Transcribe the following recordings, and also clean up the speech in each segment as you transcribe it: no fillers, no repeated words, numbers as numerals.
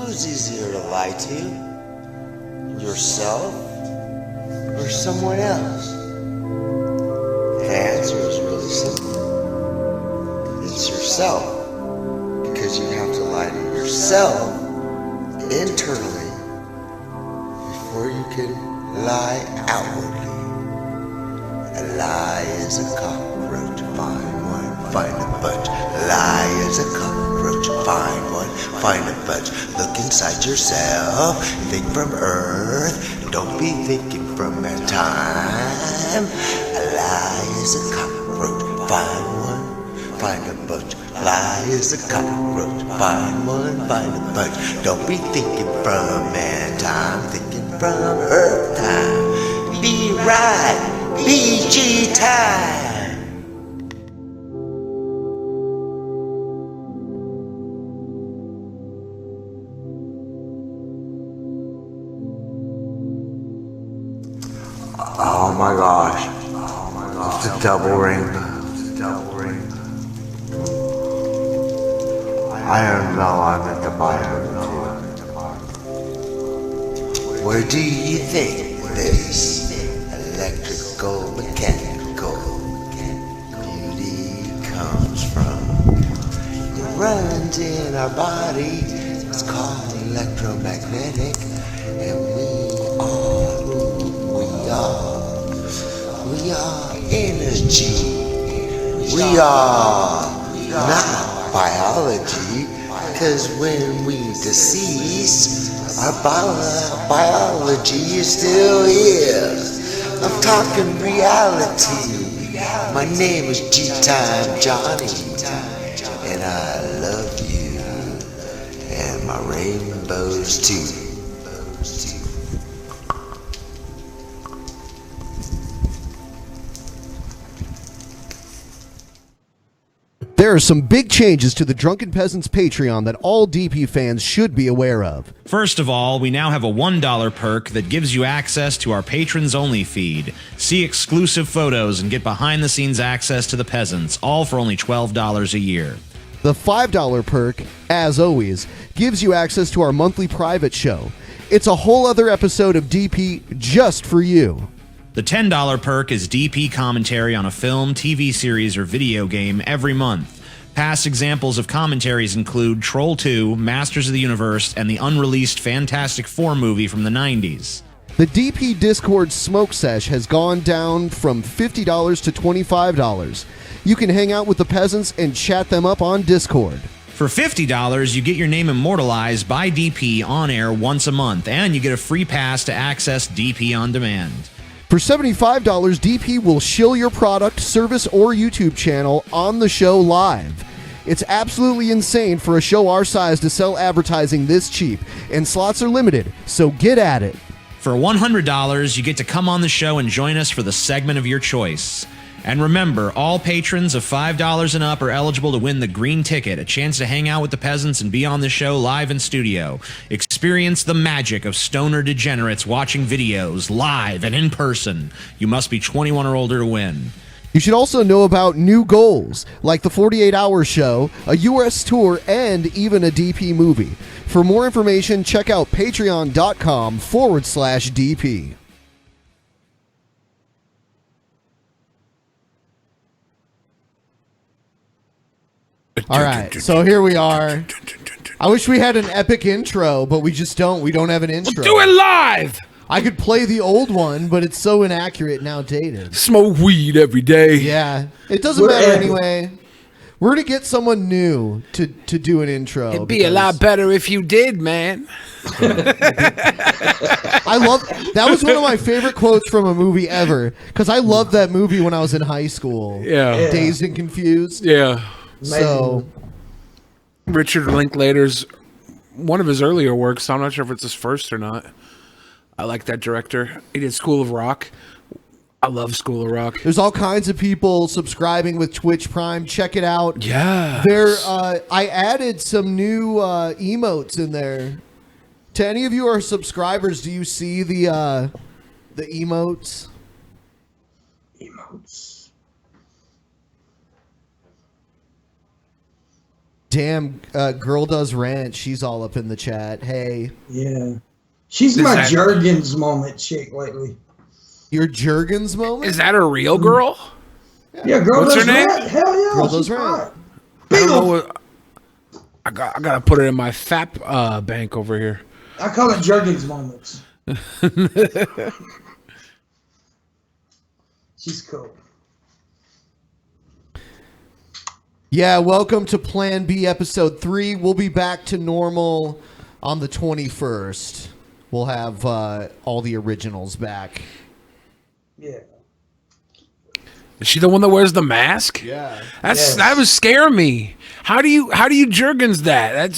Who's easier to lie to? Yourself or someone else? The answer is really simple. It's yourself. Because you have to lie to yourself internally before you can lie outwardly. A lie is a cockroach, find one, find a bunch. A lie is a cockroach, find one, find a bunch. Look inside yourself, think from earth, don't be thinking from that time. A lie is a cockroach, find one, find a bunch. Lie is a cockroach, find one, find a bunch. Don't be thinking from man time, thinking from earth time. Be right, BG time. Oh my gosh, it's a double rainbow. I don't know, I'm at the bottom too. Where do you think this electrical, mechanical beauty comes from? It runs in our body, it's called electromagnetic, and we are energy. We are not biology, because when we decease, our biology is still here. I'm talking reality. My name is G-Time Johnny, and I love you, and my rainbows too. There are some big changes to the Drunken Peasants Patreon that all DP fans should be aware of. First of all, we now have a $1 perk that gives you access to our patrons-only feed. See exclusive photos and get behind-the-scenes access to the peasants, all for only $12 a year. The $5 perk, as always, gives you access to our monthly private show. It's a whole other episode of DP just for you. The $10 perk is DP commentary on a film, TV series, or video game every month. Past examples of commentaries include Troll 2, Masters of the Universe, and the unreleased Fantastic Four movie from the 90s. The DP Discord Smoke Sesh has gone down from $50 to $25. You can hang out with the peasants and chat them up on Discord. For $50, you get your name immortalized by DP on air once a month, and you get a free pass to access DP on demand. For $75, DP will shill your product, service, or YouTube channel on the show live. It's absolutely insane for a show our size to sell advertising this cheap, and slots are limited, so get at it. For $100, you get to come on the show and join us for the segment of your choice. And remember, all patrons of $5 and up are eligible to win the green ticket, a chance to hang out with the peasants and be on the show live in studio. Experience the magic of stoner degenerates watching videos live and in person. You must be 21 or older to win. You should also know about new goals, like the 48-hour show, a US tour, and even a DP movie. For more information, check out patreon.com/DP. All right, so here we are. I wish we had an epic intro, but we just don't. We don't have an intro. Do it live! I could play the old one, but it's so inaccurate and outdated. Smoke weed every day. Yeah, it doesn't matter anyway. We're going to get someone new to do an intro. It'd be a lot better if you did, man. I love that was one of my favorite quotes from a movie ever, because I loved that movie when I was in high school. Yeah. Dazed and Confused. Yeah. So Richard Linklater's one of his earlier works. I'm not sure if it's his first or not. I like that director. He did School of Rock. I love School of Rock. There's all kinds of people subscribing with Twitch Prime. Check it out. Yeah. I added some new emotes in there. To any of you who are subscribers, do you see the emotes? damn, Girl Does Rant. She's all up in the chat. Hey. Yeah. She's my Jergens moment chick lately. Your Jergens moment? Is that a real girl? Yeah, Girl What's Does her name? Rant. Hell yeah. Girl Does she's Rant. hot. I don't know what, I gotta put it in my FAP bank over here. I call it Jergens moments. She's cool. Yeah, welcome to Plan B episode 3. We'll be back to normal on the 21st. We'll have all the originals back. Yeah. Is she the one that wears the mask? Yeah. That would scare me. How do you Jergens that?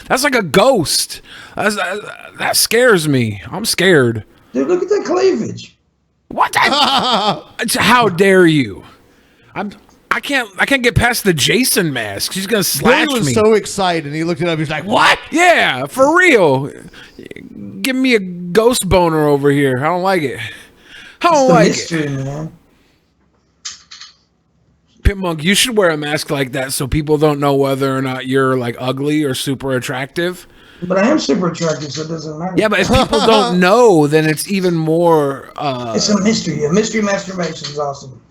That's like a ghost. That scares me. I'm scared. Dude, look at that cleavage. What? How dare you? I can't get past the Jason mask. She's gonna slash Billy was me. so excited, and he looked it up. He's like, "What?" Yeah, for real. Give me a ghost boner over here. I don't like it. I don't like Mystery, it. man. Pit Monk, you should wear a mask like that so people don't know whether or not you're like ugly or super attractive. But I am super attractive, so it doesn't matter. Yeah, but if people don't know, then it's even more. It's a mystery. A mystery masturbation is awesome.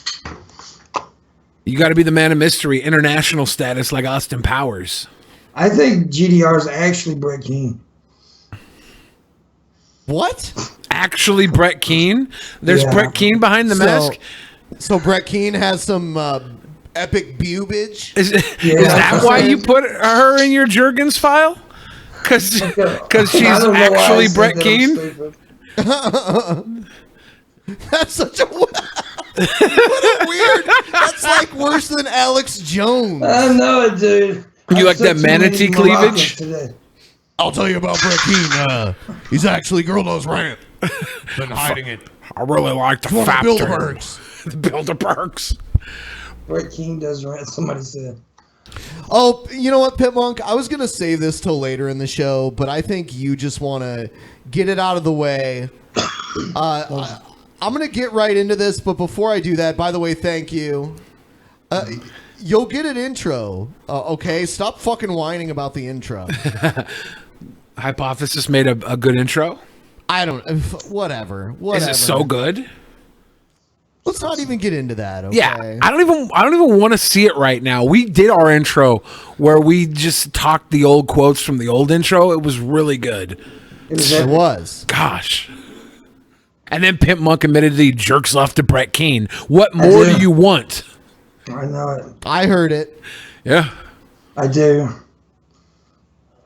You got to be the man of mystery, international status like Austin Powers. I think GDR is actually Brett Keane. What? Actually, Brett Keane? There's Yeah. Brett Keane behind the mask? So Brett Keane has some epic bubage? Is Yeah, that why you put her in your Jergens file? Because she's I don't know why I actually said Brett that. I'm Keane? stupid. That's such a... What a weird... That's like worse than Alex Jones. I know it, dude. You like that I've said too manatee many cleavage? Moroccans today. I'll tell you about Brett Keane. He's actually Girl Does Rant. Been hiding it. I really like the One of factor. Bilderbergs. The Bilderbergs. Brett Keane does rant, somebody said. Oh, you know what, Pit Monk? I was going to save this till later in the show, but I think you just want to get it out of the way. I'm going to get right into this, but before I do that, by the way, thank you. You'll get an intro, okay? Stop fucking whining about the intro. Hypothesis made a good intro. I don't... Whatever. Is it so good? Let's not even get into that, okay? Yeah, I don't even want to see it right now. We did our intro where we just talked the old quotes from the old intro. It was really good. It was. Gosh. And then Pimp Monk admitted that he jerks off to Brett Keane. What more do you want? I know it. I heard it. Yeah. I do.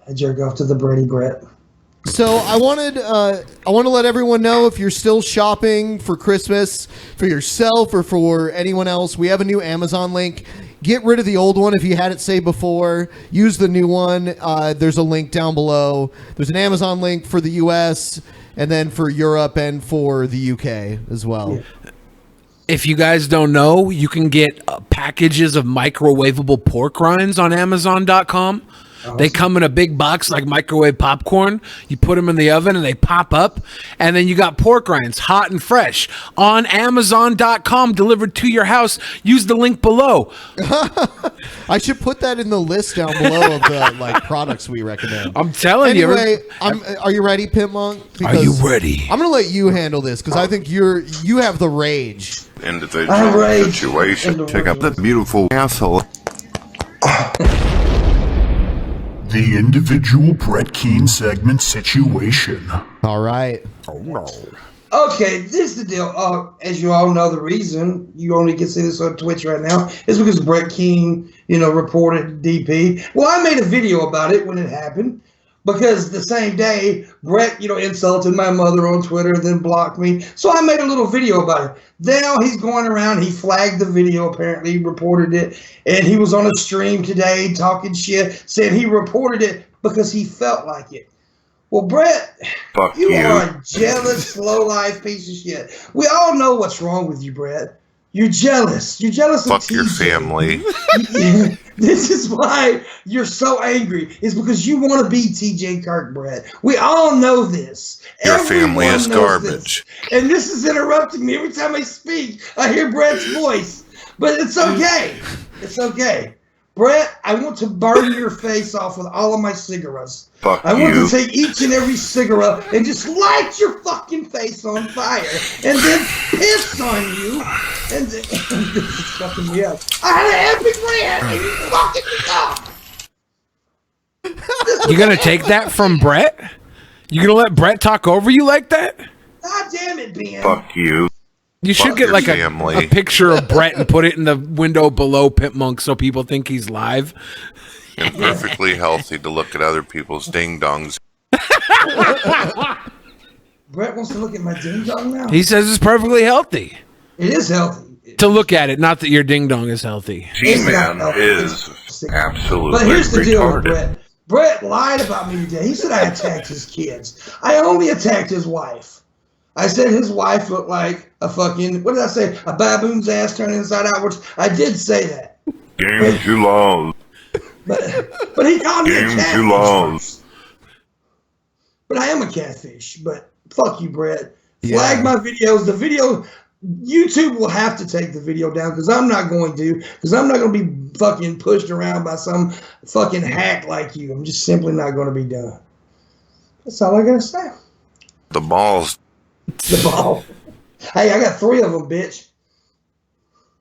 I jerk off to the Brady Brett. So I want to let everyone know, if you're still shopping for Christmas for yourself or for anyone else, we have a new Amazon link. Get rid of the old one if you had it saved before. Use the new one. There's a link down below. There's an Amazon link for the US and then for Europe and for the UK as well. Yeah. If you guys don't know, you can get packages of microwavable pork rinds on Amazon.com. They come in a big box like microwave popcorn. You put them in the oven and they pop up. And then you got pork rinds, hot and fresh, on Amazon.com, delivered to your house. Use the link below. I should put that in the list down below of the products we recommend. I'm telling you. Anyway, are you ready, Pimp Monk? Are you ready? I'm going to let you handle this because I think you have the rage. Individual situation. Check out the beautiful asshole. The individual Brett Keane segment situation. All right. Oh, no. Okay, this is the deal. As you all know, the reason you only can see this on Twitch right now is because Brett Keane, reported DP. Well, I made a video about it when it happened because the same day, Brett, insulted my mother on Twitter, then blocked me. So I made a little video about it. Now he's going around. He flagged the video, apparently, reported it. And he was on a stream today talking shit, saying he reported it because he felt like it. Well, Brett, you are a jealous, slow-life piece of shit. We all know what's wrong with you, Brett. You're jealous. You're jealous of Fuck your family. This is why you're so angry. It's because you want to be TJ Kirk, Brett. We all know this. Your family Everyone is knows garbage. this. And this is interrupting me. Every time I speak, I hear Brett's voice. But it's okay. It's okay. Brett, I want to burn your face off with all of my cigarettes. Fuck I want you. to take each and every cigarette and just light your fucking face on fire and then piss on you. And then, this is fucking me up. I had an epic rant and you fucking suck. You gonna take that from Brett? You gonna let Brett talk over you like that? God damn it, Ben. Fuck you. You should Fuck get your like family. a picture of Brett and put it in the window below Pimp Monk so people think he's live. And perfectly healthy to look at other people's ding-dongs. Brett wants to look at my ding dong now. He says it's perfectly healthy It is healthy. to look at it, not that your ding dong is healthy. G-Man not is absolutely But here's the deal with retarded. Brett. Brett lied about me today. He said I attacked his kids. I only attacked his wife. I said his wife looked like a fucking, what did I say? A baboon's ass turned inside outwards. I did say that. Games you lost. But he called me a Games you catfish lost. first. But I am a catfish. But fuck you, Brett. Flag my videos. The video, YouTube will have to take the video down because I'm not going to. Because I'm not going to be fucking pushed around by some fucking hack like you. I'm just simply not going to be done. That's all I got to say. The balls. The ball. Hey, I got 3 of them, bitch.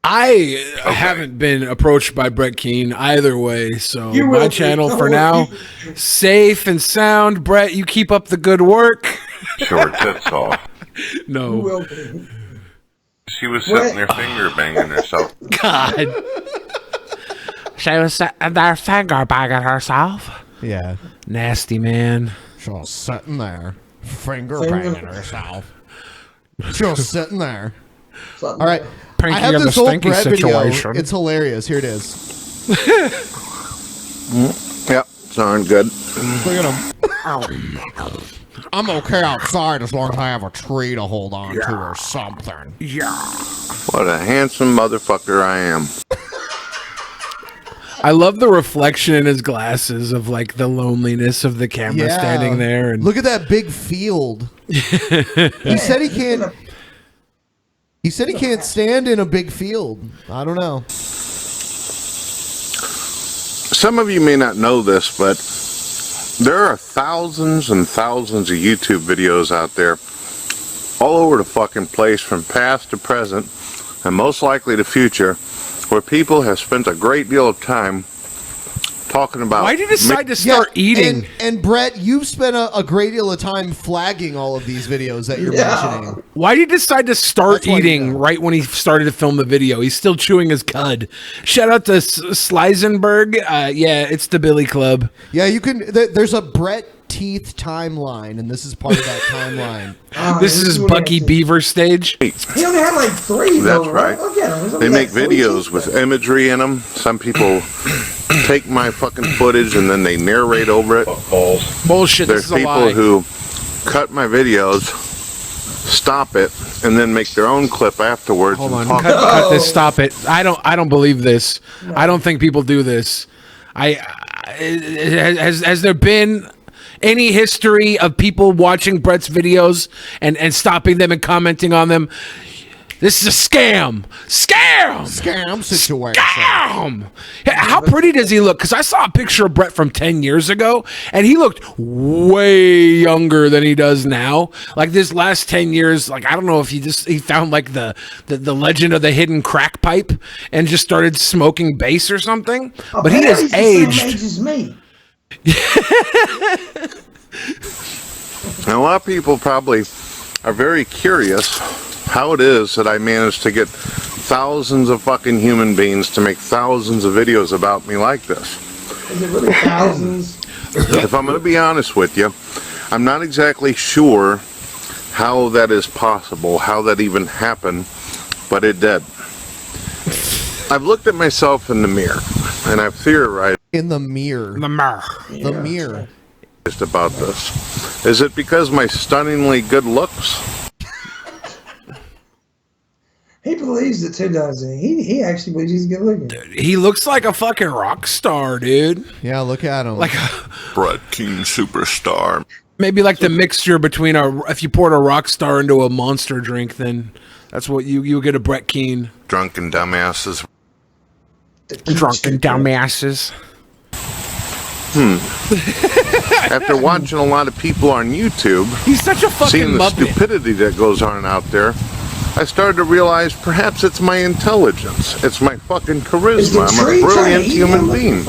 I haven't been approached by Brett Keane either way, so You will my be. channel for Oh, now, safe and sound. Brett, you keep up the good work. Short tits off. You No, will be. She was sitting there finger banging herself. God. She was sitting there finger banging herself. Yeah. Nasty man. She was sitting there, finger Finger- banging herself. She was sitting there. Something. All right. Pinky I have in the this old stinky Brett video. situation. It's hilarious. Here it is. Yep, sound good. Look at him. I'm okay outside as long as I have a tree to hold on to or something. What a handsome motherfucker I am. I love the reflection in his glasses of like the loneliness of the camera standing there. And look at that big field. He said he can't. He said he can't stand in a big field. I don't know. Some of you may not know this, but there are thousands and thousands of YouTube videos out there all over the fucking place from past to present and most likely to future where people have spent a great deal of time talking about why did you decide to start eating? And Brett, you've spent a great deal of time flagging all of these videos that you're mentioning. Why did he decide to start That's why you eating know. right when he started to film the video? He's still chewing his cud. Shout out to Slizenberg. Yeah, it's the Billy Club. Yeah, you can. There's a Brett teeth timeline, and this is part of that timeline. This is his Bucky Beaver stage. He only had like 3 though, That's right. Look at him. He's only They make got 3 videos teeth. with imagery in them. Some people take my fucking footage and then they narrate over it. Bullshit. There's This is a people lie. who cut my videos, stop it, and then make their own clip afterwards. Hold and on. talk Cut this. Stop it. I don't believe this. I don't think people do this. Has there been any history of people watching Brett's videos and stopping them and commenting on them? This is a scam. Scam situation. Scam. How pretty does he look? Because I saw a picture of Brett from 10 years ago, and he looked way younger than he does now. Like this last 10 years, like I don't know if he found like the legend of the hidden crack pipe and just started smoking bass or something. But he Apparently has he's the aged. same age as me. And a lot of people probably are very curious how it is that I managed to get thousands of fucking human beings to make thousands of videos about me like this. Is it really thousands? If I'm going to be honest with you, I'm not exactly sure how that is possible, how that even happened, but it did. I've looked at myself in the mirror, and I've theorized In the mirror. The mirror. about this. Is it because my stunningly good looks? He believes it too, doesn't he? He actually believes he's good looking. He looks like a fucking rock star, dude. Yeah, look at him. Like Brett Keane superstar. maybe like the mixture between if you poured a rock star into a Monster drink, then that's what you get a Brett Keane. Drunken dumbasses. Drunken dumbasses. After watching a lot of people on YouTube, He's such a fucking seeing the muppet. stupidity that goes on out there, I started to realize perhaps it's my intelligence. It's my fucking charisma. I'm a brilliant human being.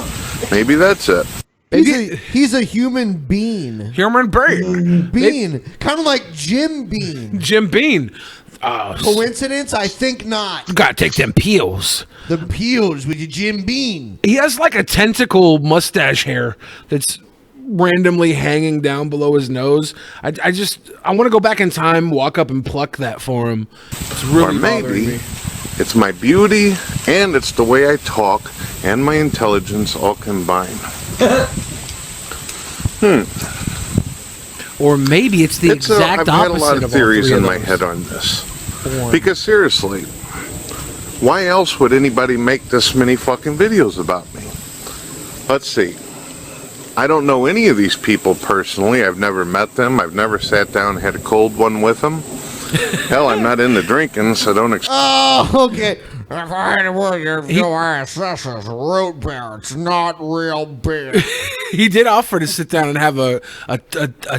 Maybe that's it. He's a human being. Human brain. Bean. Kind of like Jim Bean. Jim Bean. Coincidence? I think not. You gotta take them peels. The peels with your Jim Bean. He has like a tentacle mustache hair that's randomly hanging down below his nose. I want to go back in time, walk up and pluck that for him. It's really Or bothering maybe me. it's my beauty and it's the way I talk and my intelligence all combined. Or maybe it's the exact I've had a opposite lot of all theories three in of my those. head on this. Because seriously, why else would anybody make this many fucking videos about me? Let's see. I don't know any of these people personally. I've never met them. I've never sat down and had a cold one with them. Hell, I'm not into drinking, so don't expect. Oh, okay. If I had to work your ass, this is root beer. It's not real beer. He did offer to sit down and have a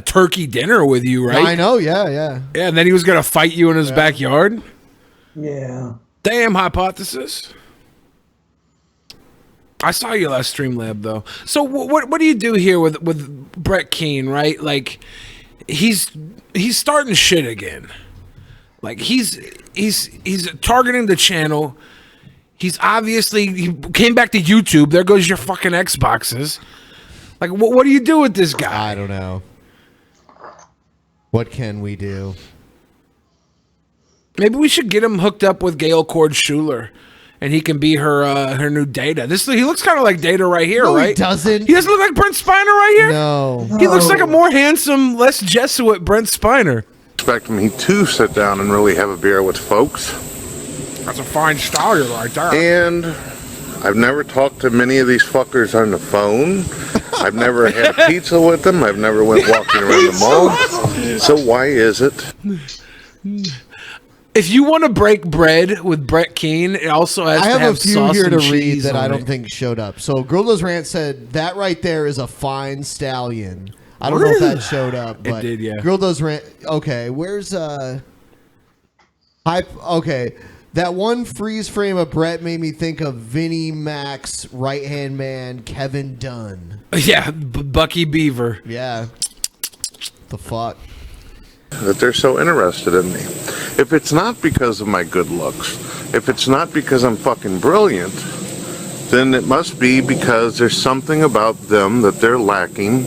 turkey dinner with you, right? I know, yeah. Yeah, and then he was gonna fight you in his backyard. Yeah. Damn hypothesis. I saw you last Streamlab though. So what do you do here with Brett Keane, right? Like he's starting shit again. Like he's targeting the channel. He came back to YouTube. There goes your fucking Xboxes. Like what do you do with this guy? I don't know. What can we do? Maybe we should get him hooked up with Gail Cord Schuler, and he can be her new Data. He looks kind of like Data right here, No, right? he doesn't. He doesn't look like Brent Spiner right here. No. He looks like a more handsome, less Jesuit Brent Spiner. Expect me to sit down and really have a beer with folks. That's a fine style right there. And I've never talked to many of these fuckers on the phone. I've never had a pizza with them. I've never went walking around the mall. So why is it? If you want to break bread with Brett Keane, it also has I to have have a few sauce here and to read cheese that I on don't it. think showed up. So Gorilla's Rant said that right there is a fine stallion. I don't know if that showed up, but did, yeah. Gorilla's Rant. Okay, where's hype? Okay, that one freeze frame of Brett made me think of Vinnie Mac's right hand man, Kevin Dunn. Yeah, Bucky Beaver. Yeah. The fuck. That they're so interested in me. If it's not because of my good looks, if it's not because I'm fucking brilliant, then it must be because there's something about them that they're lacking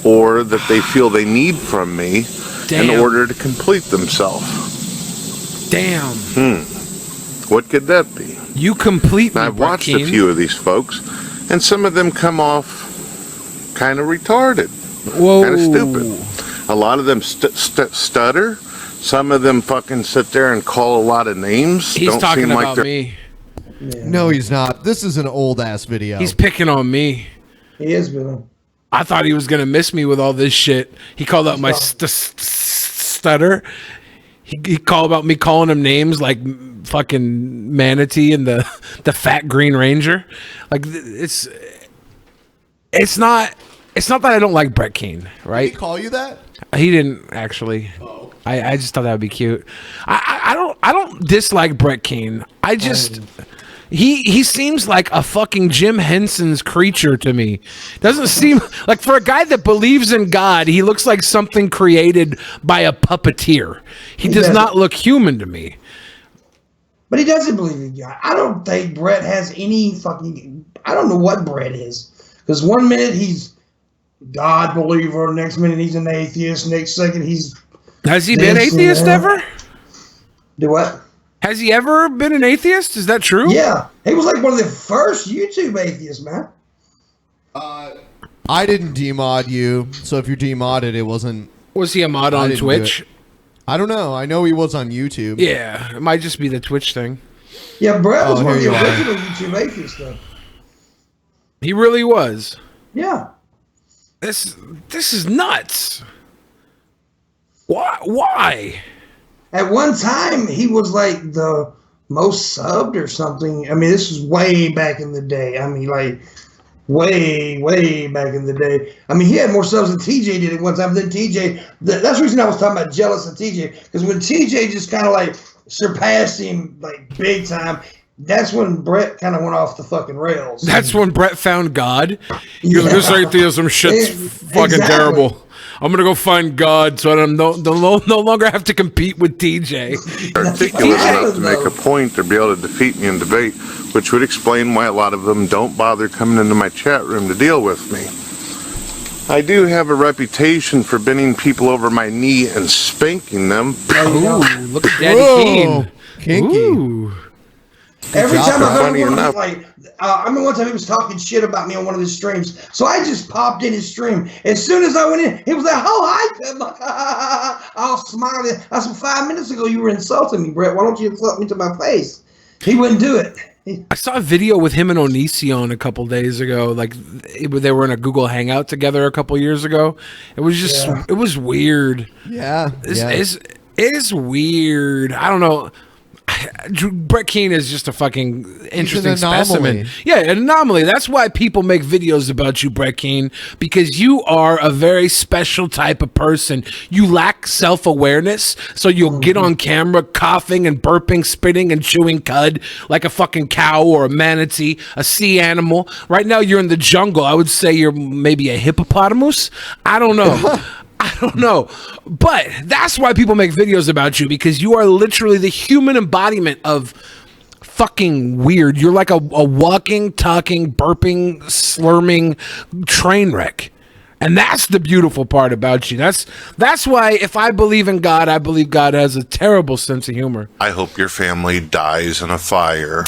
or that they feel they need from me in order to complete themselves. Damn. What could that be? You complete me, Now, I've Brett watched Keane. a few of these folks, and some of them come off kind of retarded, Whoa. kind of stupid. A lot of them stutter. Some of them fucking sit there and call a lot of names. He's Don't talking seem like about they're me. No, he's not. This is an old ass video. He's picking on me. He is been. I thought he was gonna miss me with all this shit. He called out my stutter. He called out me calling him names like fucking Manatee and the fat Green Ranger. Like it's not that I don't like Brett Keane, Did right? he call you that? He didn't actually. I just thought that would be cute. I don't dislike Brett Keane. I just he seems like a fucking Jim Henson's creature to me. Doesn't seem like, for a guy that believes in God, he looks like something created by a puppeteer. He does not look human to me. But he doesn't believe in God. I don't think Brett has any fucking. I don't know what Brett is. Because one minute he's God believer, next minute he's an atheist, next second he's. Has he been atheist ever? Do what? Has he ever been an atheist? Is that true? Yeah. He was like one of the first YouTube atheists, man. I didn't demod you, so if you're demodded, it wasn't. Was he a mod I on didn't do Twitch? it. I don't know. I know he was on YouTube. Yeah, it might just be the Twitch thing. Yeah, Brett was one of the here you are. original YouTube atheists, though. He really was. Yeah. This is nuts. Why? At one time, he was like the most subbed or something. I mean, this was way back in the day. I mean, like way back in the day. I mean, he had more subs than TJ did at one time. Then TJ, that's the reason I was talking about jealous of TJ, because when TJ just kind of like surpassed him like big time, that's when Brett kind of went off the fucking rails. That's when Brett found God. You're like, this right there, some shit's fucking terrible. I'm gonna go find God so I don't no longer have to compete with TJ. Articulate enough to make a point or be able to defeat me in debate, which would explain why a lot of them don't bother coming into my chat room to deal with me. I do have a reputation for bending people over my knee and spanking them. Ooh, look at Daddy Keane. Kinky. Ooh. Every time I Funny go to enough. like, I remember one time he was talking shit about me on one of his streams, so I just popped in his stream. As soon as I went in, he was like, "Oh, hi!" I'm like, all smiling. I said, 5 minutes ago you were insulting me, Brett. Why don't you insult me to my face? He wouldn't do it. I saw a video with him and Onision a couple days ago. Like they were in a Google Hangout together a couple years ago. It was just, it was weird. Yeah. It's weird. I don't know. Brett Keane is just a fucking interesting specimen. Yeah, an anomaly. That's why people make videos about you, Brett Keane, because you are a very special type of person. You lack self-awareness, so you'll get on camera coughing and burping, spitting and chewing cud like a fucking cow or a manatee, a sea animal. Right now you're in the jungle. I would say you're maybe a hippopotamus. I don't know. I don't know, but that's why people make videos about you, because you are literally the human embodiment of fucking weird. You're like a walking, talking, burping, slurming train wreck. And that's the beautiful part about you. That's why if I believe in God, I believe God has a terrible sense of humor. I hope your family dies in a fire.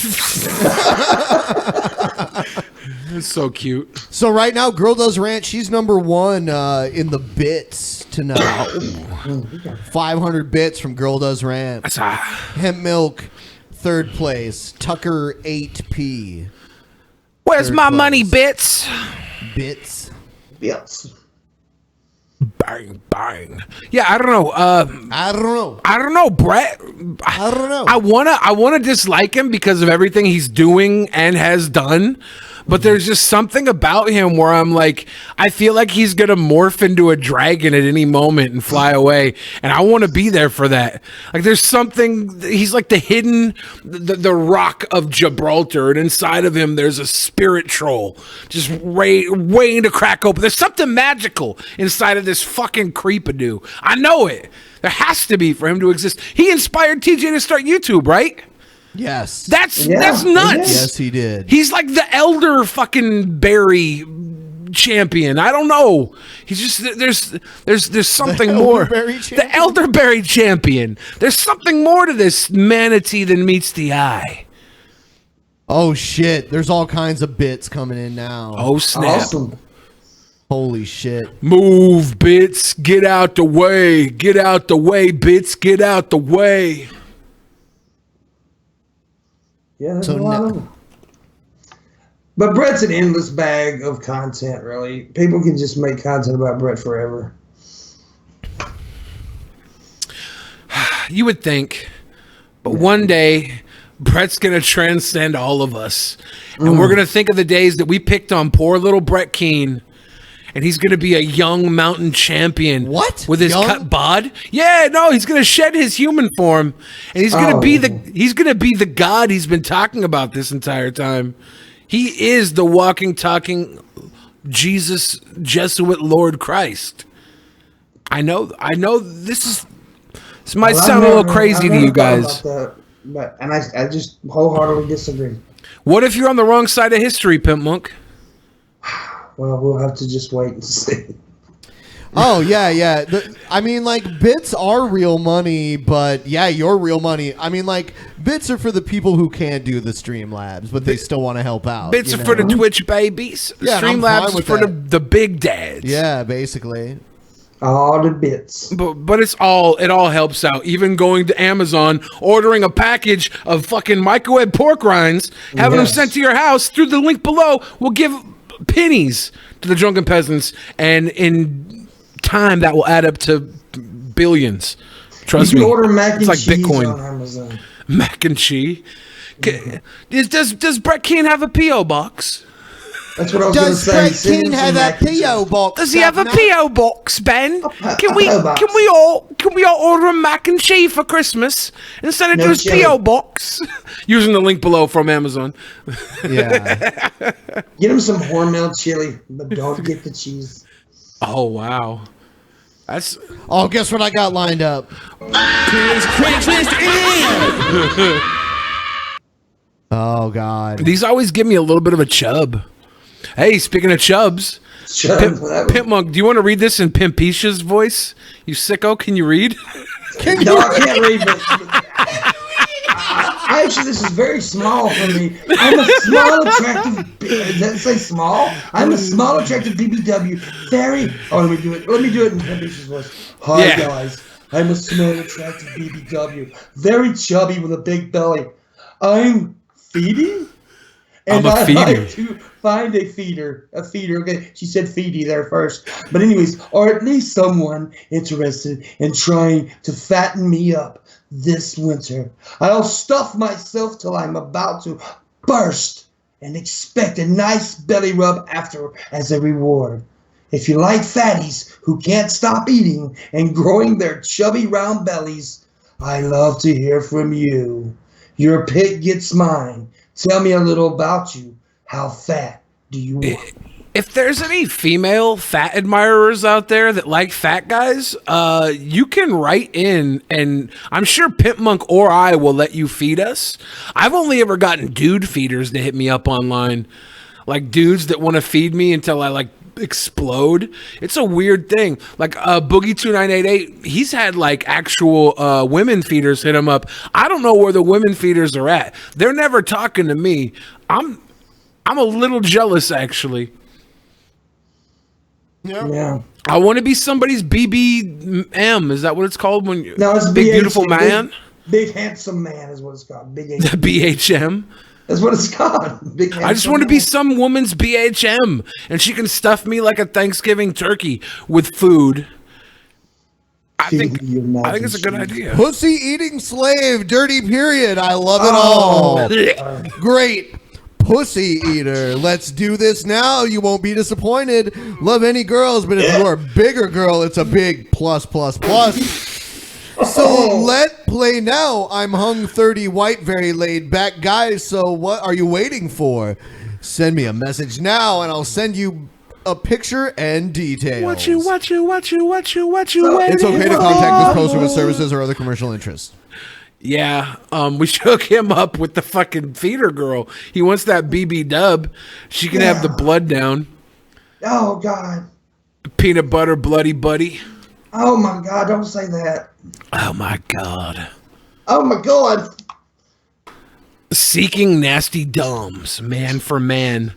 It's so cute. So right now, Girl Does Rant, she's number one in the bits tonight. 500 bits from Girl Does Rant. That's Hemp Milk, third place. Tucker 8P. Where's Third my place. money, bits? Bits. Yes. Bang, bang. Yeah, I don't know. I don't know, Brett. I don't know. I wanna dislike him because of everything he's doing and has done. But there's just something about him where I'm like, I feel like he's going to morph into a dragon at any moment and fly away. And I want to be there for that. Like there's something, he's like the hidden, the rock of Gibraltar. And inside of him, there's a spirit troll just waiting to crack open. There's something magical inside of this fucking creepadoo. I know it. There has to be for him to exist. He inspired TJ to start YouTube, right? Yes. That's nuts. Yes, he did. He's like the elder fucking berry champion. I don't know. He's just there's something more. The elderberry champion. There's something more to this manatee than meets the eye. Oh shit! There's all kinds of bits coming in now. Oh snap! Awesome. Holy shit! Move, bits. Get out the way. Get out the way, bits. Get out the way. Yeah, there's a lot of them. But Brett's an endless bag of content, really. People can just make content about Brett forever. You would think, but one day Brett's going to transcend all of us. And we're going to think of the days that we picked on poor little Brett Keane. And he's going to be a young mountain champion. What? With his cut bod? Yeah, no, he's going to shed his human form, and he's going to be the god he's been talking about this entire time. He is the walking, talking Jesus Jesuit Lord Christ. I know. This might sound a little crazy to you guys. But I just wholeheartedly disagree. What if you're on the wrong side of history, Pimp Monk? Well, we'll have to just wait and see. Oh, yeah. I mean, like, bits are real money, but, yeah, you're real money. I mean, like, bits are for the people who can't do the Streamlabs, but they still want to help out. Bits are for the Twitch babies. Yeah, Streamlabs are for the big dads. Yeah, basically. All the bits. But it all helps out. Even going to Amazon, ordering a package of fucking microwave pork rinds, having them sent to your house through the link below will give pennies to the Drunken Peasants, and in time that will add up to billions. Trust me. Order mac and it's like cheese Bitcoin on Amazon. Mac and cheese. Does Brett Keane have a P.O. box? That's what I was going to Does say. Brett Send Keane him have some a mac and P.O. cheese. box? Does he have a Governor? P.O. box, Ben? Can we P.O. box. can we all order a mac and cheese for Christmas and send it No to his chili. P.O. box? Using the link below from Amazon. Yeah. Get him some Hormel chili, but don't get the cheese. Oh wow. That's Oh, guess what I got lined up? Oh, God. these always give me a little bit of a chub. Hey, speaking of chubs, Shut Pimp, up. That was- Pimp Monk, do you want to read this in Pimpisha's voice? You sicko, can you read? No, I can't read, but actually, this is very small for me. I'm a small, attractive. Does that say small? I'm a small, attractive BBW. Very. Oh, let me do it. Let me do it in Pimpisha's voice. Hi, Yeah. guys. I'm a small, attractive BBW. Very chubby with a big belly. I'm feeding? And I'm a feeder. like to find a feeder. A feeder. Okay, she said feedy there first. But anyways, or at least someone interested in trying to fatten me up this winter. I'll stuff myself till I'm about to burst and expect a nice belly rub after as a reward. If you like fatties who can't stop eating and growing their chubby round bellies, I love to hear from you. Your pick gets mine. Tell me a little about you. How fat do you want? If there's any female fat admirers out there that like fat guys, you can write in, and I'm sure Pimp Monk or I will let you feed us. I've only ever gotten dude feeders to hit me up online, like dudes that want to feed me until I like explode. It's a weird thing. Like Boogie2988, he's had like actual women feeders hit him up. I don't know where the women feeders are at. They're never talking to me. I'm a little jealous, actually. Yeah. I want to be somebody's BBM. Is that what it's called? When you No, it's big BHM, beautiful man? Big handsome man is what it's called. Big H. BHM. That's what it's called. Big I just want to be some woman's BHM, and she can stuff me like a Thanksgiving turkey with food. I think it's a good idea. Pussy eating slave, dirty period. I love it all. Great. Pussy eater. Let's do this now. You won't be disappointed. Love any girls, but if you're a bigger girl, it's a big plus, plus, plus. So let play now. I'm hung 30 white, very laid back guy. So what are you waiting for? Send me a message now, and I'll send you a picture and details. What you It's waiting okay to contact this poster with services or other commercial interests. Yeah, we shook him up with the fucking feeder girl. He wants that BB dub. She can have the blood down. Oh, God. Peanut butter bloody buddy. Oh, my God. Don't say that. Oh my god. Oh, my God. Seeking nasty doms, man for man.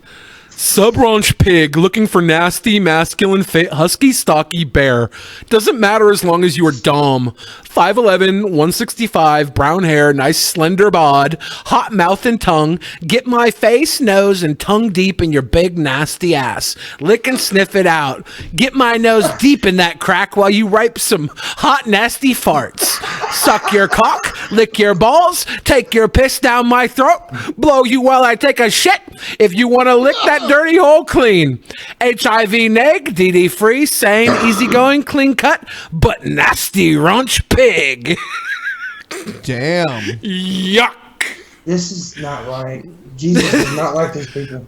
Sub-ranch pig looking for nasty, masculine, husky, stocky bear. Doesn't matter as long as you are dom. 5'11", 165, brown hair, nice slender bod, hot mouth and tongue. Get my face, nose, and tongue deep in your big nasty ass. Lick and sniff it out. Get my nose deep in that crack while you ripe some hot nasty farts. Suck your cock, lick your balls, take your piss down my throat, blow you while I take a shit. If you want to lick that dirty hole clean. HIV neg, DD free, sane, easygoing, clean cut, but nasty ranch pig. Damn. Yuck. This is not right. Jesus does not like these people.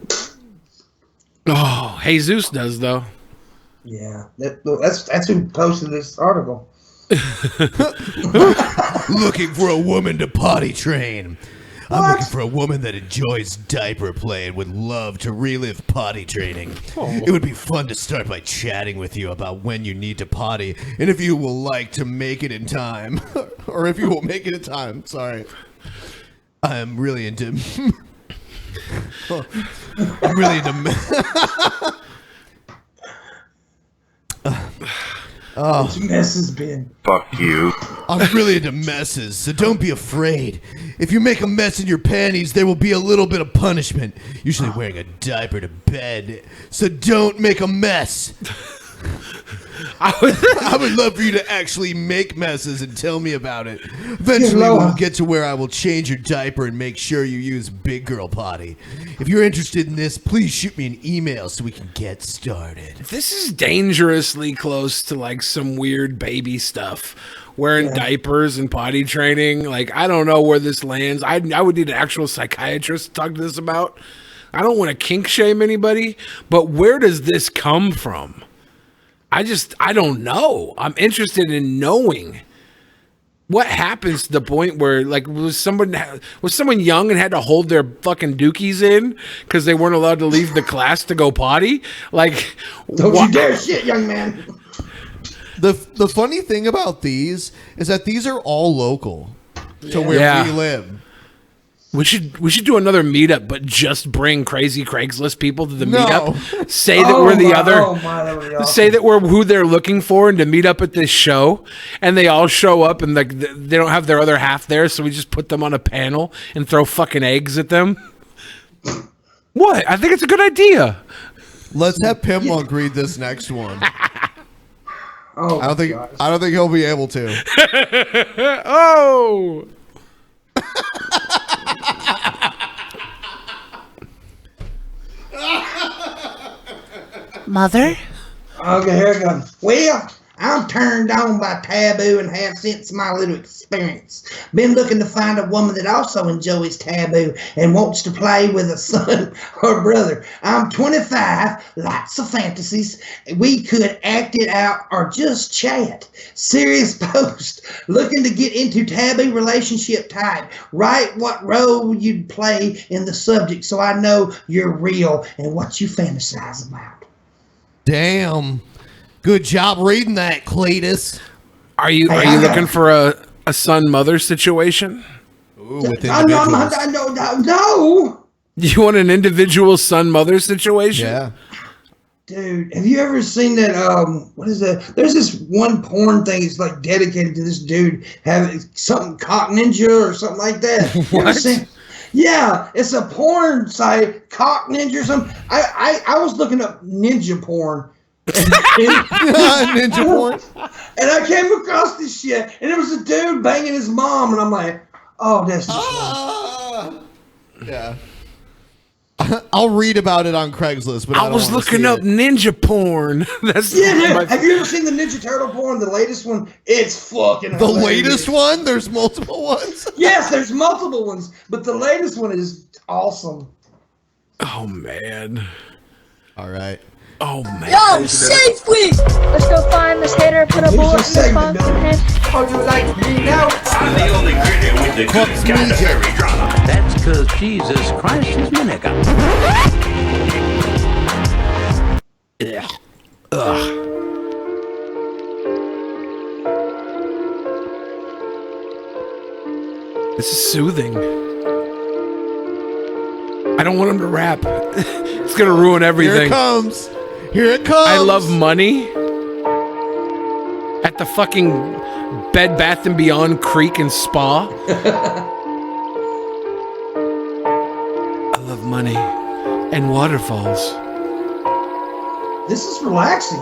Oh, Jesus does though. Yeah. That's who posted this article. Looking for a woman to potty train. I'm looking for a woman that enjoys diaper play and would love to relive potty training. It would be fun to start by chatting with you about when you need to potty and if you will like to make it in time. Or if you will make it in time. Sorry. I'm really into... I'm really into... It's messes, Ben. Fuck you. I'm really into messes, so don't be afraid. If you make a mess in your panties, there will be a little bit of punishment. Usually wearing a diaper to bed, so don't make a mess. I would love for you to actually make messes and tell me about it. Eventually, we'll get to where I will change your diaper and make sure you use big girl potty. If you're interested in this, please shoot me an email so we can get started. This is dangerously close to like some weird baby stuff. Wearing diapers and potty training. Like, I don't know where this lands. I would need an actual psychiatrist to talk to this about. I don't want to kink shame anybody, but where does this come from? I don't know. I'm interested in knowing what happens to the point where, like, was someone young and had to hold their fucking dookies in because they weren't allowed to leave the class to go potty? Like, don't you dare shit, young man. The funny thing about these is that these are all local to where we live. We should do another meetup, but just bring crazy Craigslist people to the meetup. Say that we're the other. Oh my, that would be awesome. Say that we're who they're looking for, and to meet up at this show, and they all show up, and like they don't have their other half there, so we just put them on a panel and throw fucking eggs at them. What? I think it's a good idea. Let's have Pimp Monk read this next one. Oh, I don't think he'll be able to. Oh. Mother? Okay, here it goes. Well, I'm turned on by taboo and have since my little experience. Been looking to find a woman that also enjoys taboo and wants to play with a son or brother. I'm 25, lots of fantasies. We could act it out or just chat. Serious post. Looking to get into taboo relationship type. Write what role you'd play in the subject so I know you're real and what you fantasize about. Damn. Good job reading that, Cletus. Are you looking for a son-mother situation? Ooh, with individuals. No. You want an individual son-mother situation? Yeah. Dude, have you ever seen that, what is that? There's this one porn thing that's like dedicated to this dude having something cock ninja or something like that. What? Yeah, it's a porn site, cock ninja or something. I was looking up ninja porn. Ninja porn. And I came across this shit, and it was a dude banging his mom, and I'm like, oh, that's just yeah. I'll read about it on Craigslist, but I was looking up ninja porn. That's dude, have you ever seen the Ninja Turtle porn? The latest one? It's fucking the hilarious. latest one? There's multiple ones? Yes, there's multiple ones, but the latest one is awesome. Oh, man. All right. Oh, man. Yo, safely! Let's go find this hater and put a bullet in this box in him. Oh, you like me now? I'm the only critic with the good Canterbury drama. That's because Jesus Christ is my nigga. Ugh. This is soothing. I don't want him to rap. It's going to ruin everything. Here it comes. Here it comes. I love money. At the fucking Bed Bath & Beyond Creek and Spa. I love money. And waterfalls. This is relaxing.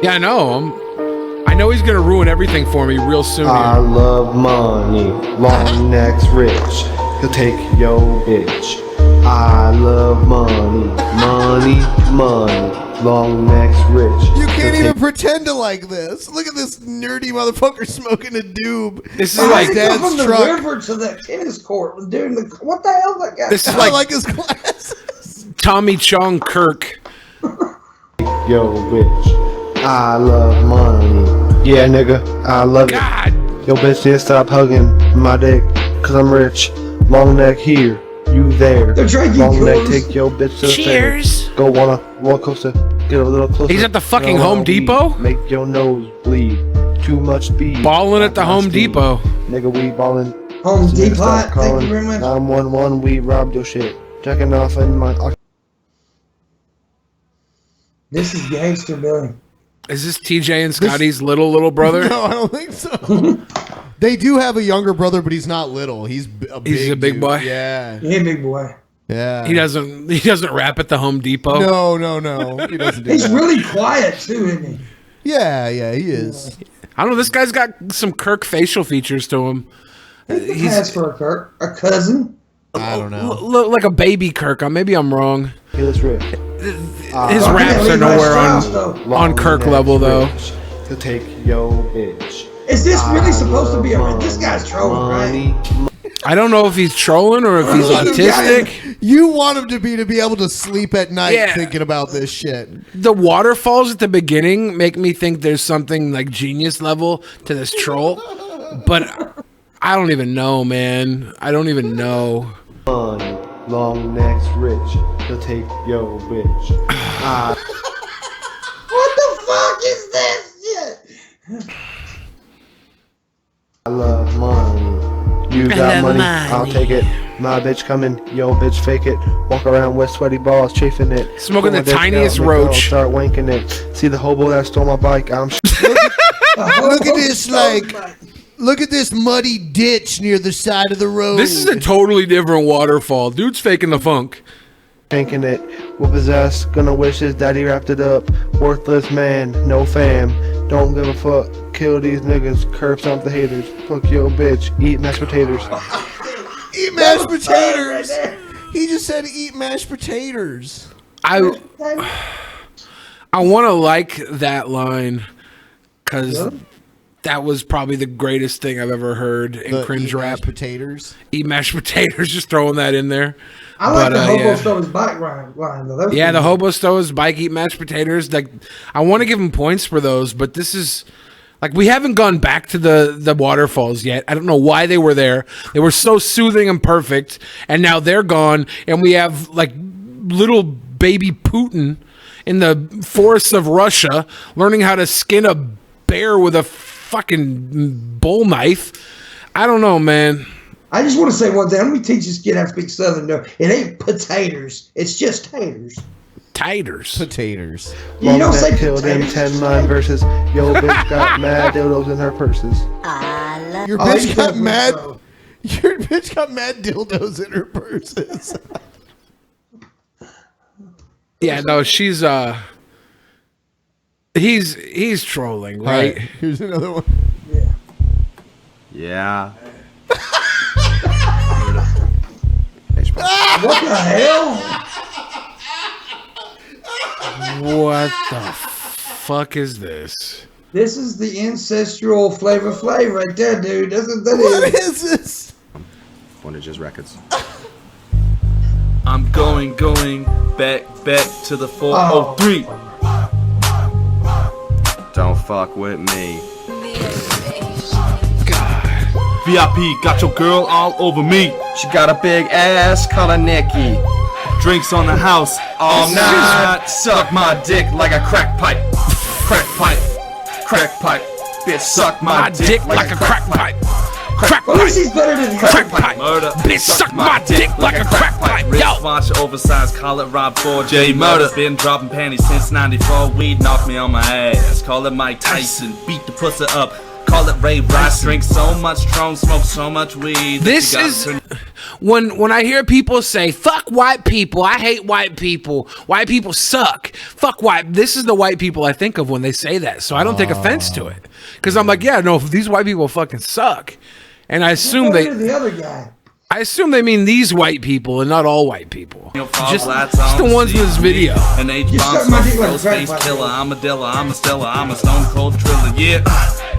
Yeah, I know. I know he's going to ruin everything for me real soon. I love money. Long necks rich. He'll take your bitch. I love money. Money. Long necks rich. You can't even pretend to like this. Look at this nerdy motherfucker smoking a doob. This is I like go from dad's the truck. river to the tennis court. Dude, what the hell that guy? This is I like his glasses. Tommy Chong Kirk. Yo, bitch. I love money. Yeah, nigga. I love God. it. Yo, bitch, just stop hugging my dick. Cause I'm rich. Long neck here. You there. They're drinking Long neck, clothes. take your bitch to the Cheers. fair. Go wanna walk closer. Get a little closer. He's at the fucking Go Home on, Depot? Make your nose bleed. Too much speed. Balling at the Home Depot. Nigga, we ballin'. Home Nigga, Depot. stop Thank calling. you very much. 911, we robbed your shit. Checking off in my. This is gangster, Billy. Is this TJ and Scotty's little brother? No, I don't think so. They do have a younger brother, but he's not little. He's a big big dude. boy? Yeah. Yeah, big boy. Yeah. He doesn't rap at the Home Depot. No. He doesn't do He's that. really quiet too, isn't he? Yeah, he is. I don't know. This guy's got some Kirk facial features to him. He's for a Kirk, a cousin. I don't know. Look like a baby Kirk. Maybe I'm wrong. Here's Rick. His raps are nowhere on Kirk level, though. To take yo bitch. Is this really supposed to be a... This guy's trolling, right? I don't know if he's trolling or if he's autistic. You want him to be able to sleep at night thinking about this shit. The waterfalls at the beginning make me think there's something like genius level to this troll, but I don't even know, man. I don't even know. Long necks rich. To take yo bitch. What the fuck is this shit? I love money. You got money, I'll take it. My bitch coming, yo bitch fake it. Walk around with sweaty balls, chafing it. Smoking the tiniest roach. Start wanking it. See the hobo that stole my bike, I'm Look at this, look at this muddy ditch near the side of the road. This is a totally different waterfall. Dude's faking the funk. Shanking it, whoop his ass, gonna wish his daddy wrapped it up. Worthless man, no fam, don't give a fuck. Kill these niggas, curb stomp the haters. Fuck your bitch, eat mashed potatoes. Eat mashed potatoes. He just said eat mashed potatoes. I want to like that line because that was probably the greatest thing I've ever heard in cringe rap. Mashed potatoes. Eat mashed potatoes. Just throwing that in there. I like the hobo stole his bike line though. Yeah, the hobo stole his bike, eat mashed potatoes. Like, I want to give him points for those, but this is like we haven't gone back to the waterfalls yet. I don't know why they were there. They were so soothing and perfect, and now they're gone, and we have like little baby Putin in the forests of Russia learning how to skin a bear with a fucking bull knife. I don't know, man. I just want to say one thing. Let me teach this kid how to speak Southern. Though. It ain't potatoes. It's just taters. Taters. Potatoes. You don't say killed them 10-9 versus yo bitch got mad dildos in her purses. Your bitch got mad. Your bitch got mad dildos in her purses. Yeah, no, she's he's trolling, right? Here's another one. Yeah. What the hell? What the fuck is this? This is the ancestral Flavor Flav right there, dude. That's what that What is this? One of his records. I'm going back to the 403. Don't fuck with me. VIP got your girl all over me. She got a big ass, call her Nikki. Drinks on the house all night. Suck my dick like a crack pipe. Crack pipe. Crack pipe. Bitch, suck my dick like a crack pipe. Crack pipe. He's better than crack pipe. Murder. Bitch, suck my dick like a crack pipe. Yo. Watch oversized, call it Rob 4. J Murder. Been dropping panties since 94. Weed knocked me on my ass. Call it Mike Tyson. Beat the pussy up. Call it Ray Rice. Drink so much Tron, smoke so much weed. This is when I hear people say "fuck white people," I hate white people. White people suck. Fuck white. This is the white people I think of when they say that. So I don't take offense to it because I'm like, yeah, no, these white people fucking suck. And I assume the other guy. I assume they mean these white people and not all white people. Just the ones in this video. An H-bomb, space killer. I'm a dealer. I'm a stellar. I'm a stone cold driller. Yeah.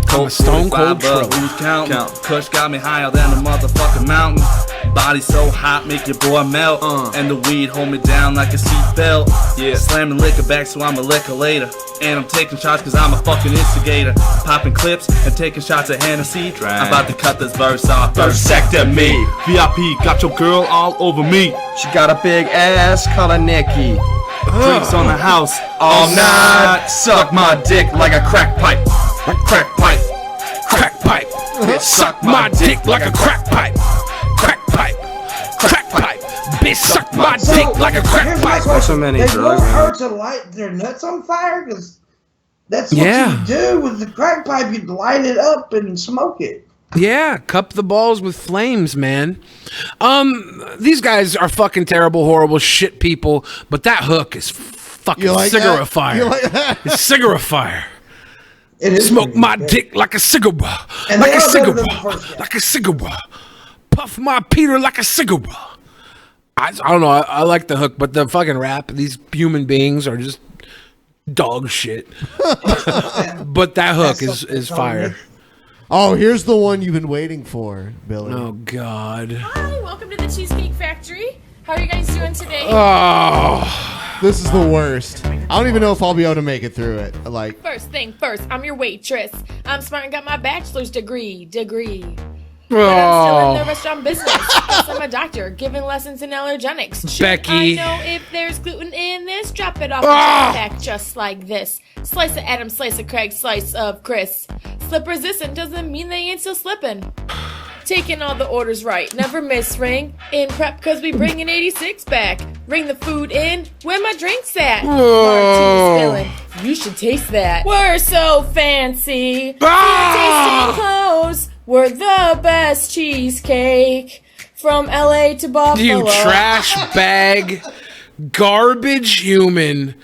I'm a stone cold driller. Who's counting? Kush got me higher than a motherfucking mountain. Body so hot, make your boy melt. And the weed hold me down like a seatbelt. Yeah. Slamming liquor back, so I'm a liquor later. And I'm taking shots cause I'm a fucking instigator. Popping clips and taking shots of Hennessy. I'm about to cut this verse off. Berserkyd me. VIP got your girl all over me. She got a big ass, call her Nikki. Drinks on the house all night. Suck my dick like a crack pipe. Crack pipe. Crack pipe. Bitch, suck my dick like a crack pipe. Crack pipe. Crack pipe. Bitch, suck my dick like a crack pipe. There's so many They drugs, want her man. to light their nuts on fire because that's what you do with the crack pipe. You light it up and smoke it. Yeah, cup the balls with flames, man. These guys are fucking terrible, horrible shit people, but that hook is fucking cigarette fire. You like that? It's cigarette fire. Smoke my dick like a cigarette, like a cigarette, like a cigarette. Puff my Peter like a cigarette. I don't know. I like the hook, but the fucking rap. These human beings are just dog shit. But that hook is fire. Oh, here's the one you've been waiting for, Billy. Oh God. Hi, welcome to the Cheesecake Factory. How are you guys doing today? Oh, this is the worst. I don't even know if I'll be able to make it through it. Like, First thing first, I'm your waitress. I'm smart and got my bachelor's degree. Oh. But I'm still in the restaurant business. Yes, I'm a doctor, giving lessons in allergenics. Should Becky. I know if there's gluten in this? Drop it off the pack just like this. Slice of Adam, slice of Craig, slice of Chris. Slip resistant doesn't mean they ain't still slipping. Taking all the orders right, never miss ring. In prep cause we bring an 86 back. Bring the food in, where my drinks at? Martini spilling, you should taste that. We're so fancy, tasting clothes. We're the best cheesecake from LA to Buffalo. You trash bag, garbage human.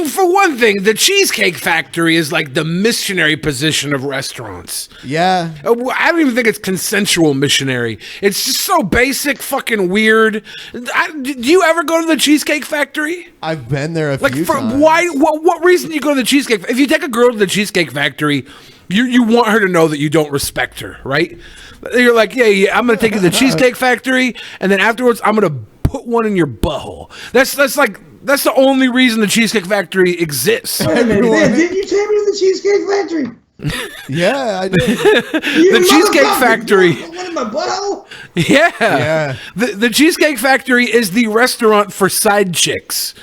For one thing, the Cheesecake Factory is like the missionary position of restaurants. Yeah. I don't even think it's consensual missionary. It's just so basic, fucking weird. Do you ever go to the Cheesecake Factory? I've been there a few times. Why? What reason do you go to the Cheesecake? If you take a girl to the Cheesecake Factory, you want her to know that you don't respect her, right? You're like, yeah, I'm gonna take you to the Cheesecake Factory, and then afterwards, I'm gonna put one in your butthole. That's the only reason the Cheesecake Factory exists. Wait a minute, man, didn't you take me to the Cheesecake Factory? Yeah, I did. The Cheesecake Factory. One in my butthole? Yeah. The Cheesecake Factory is the restaurant for side chicks.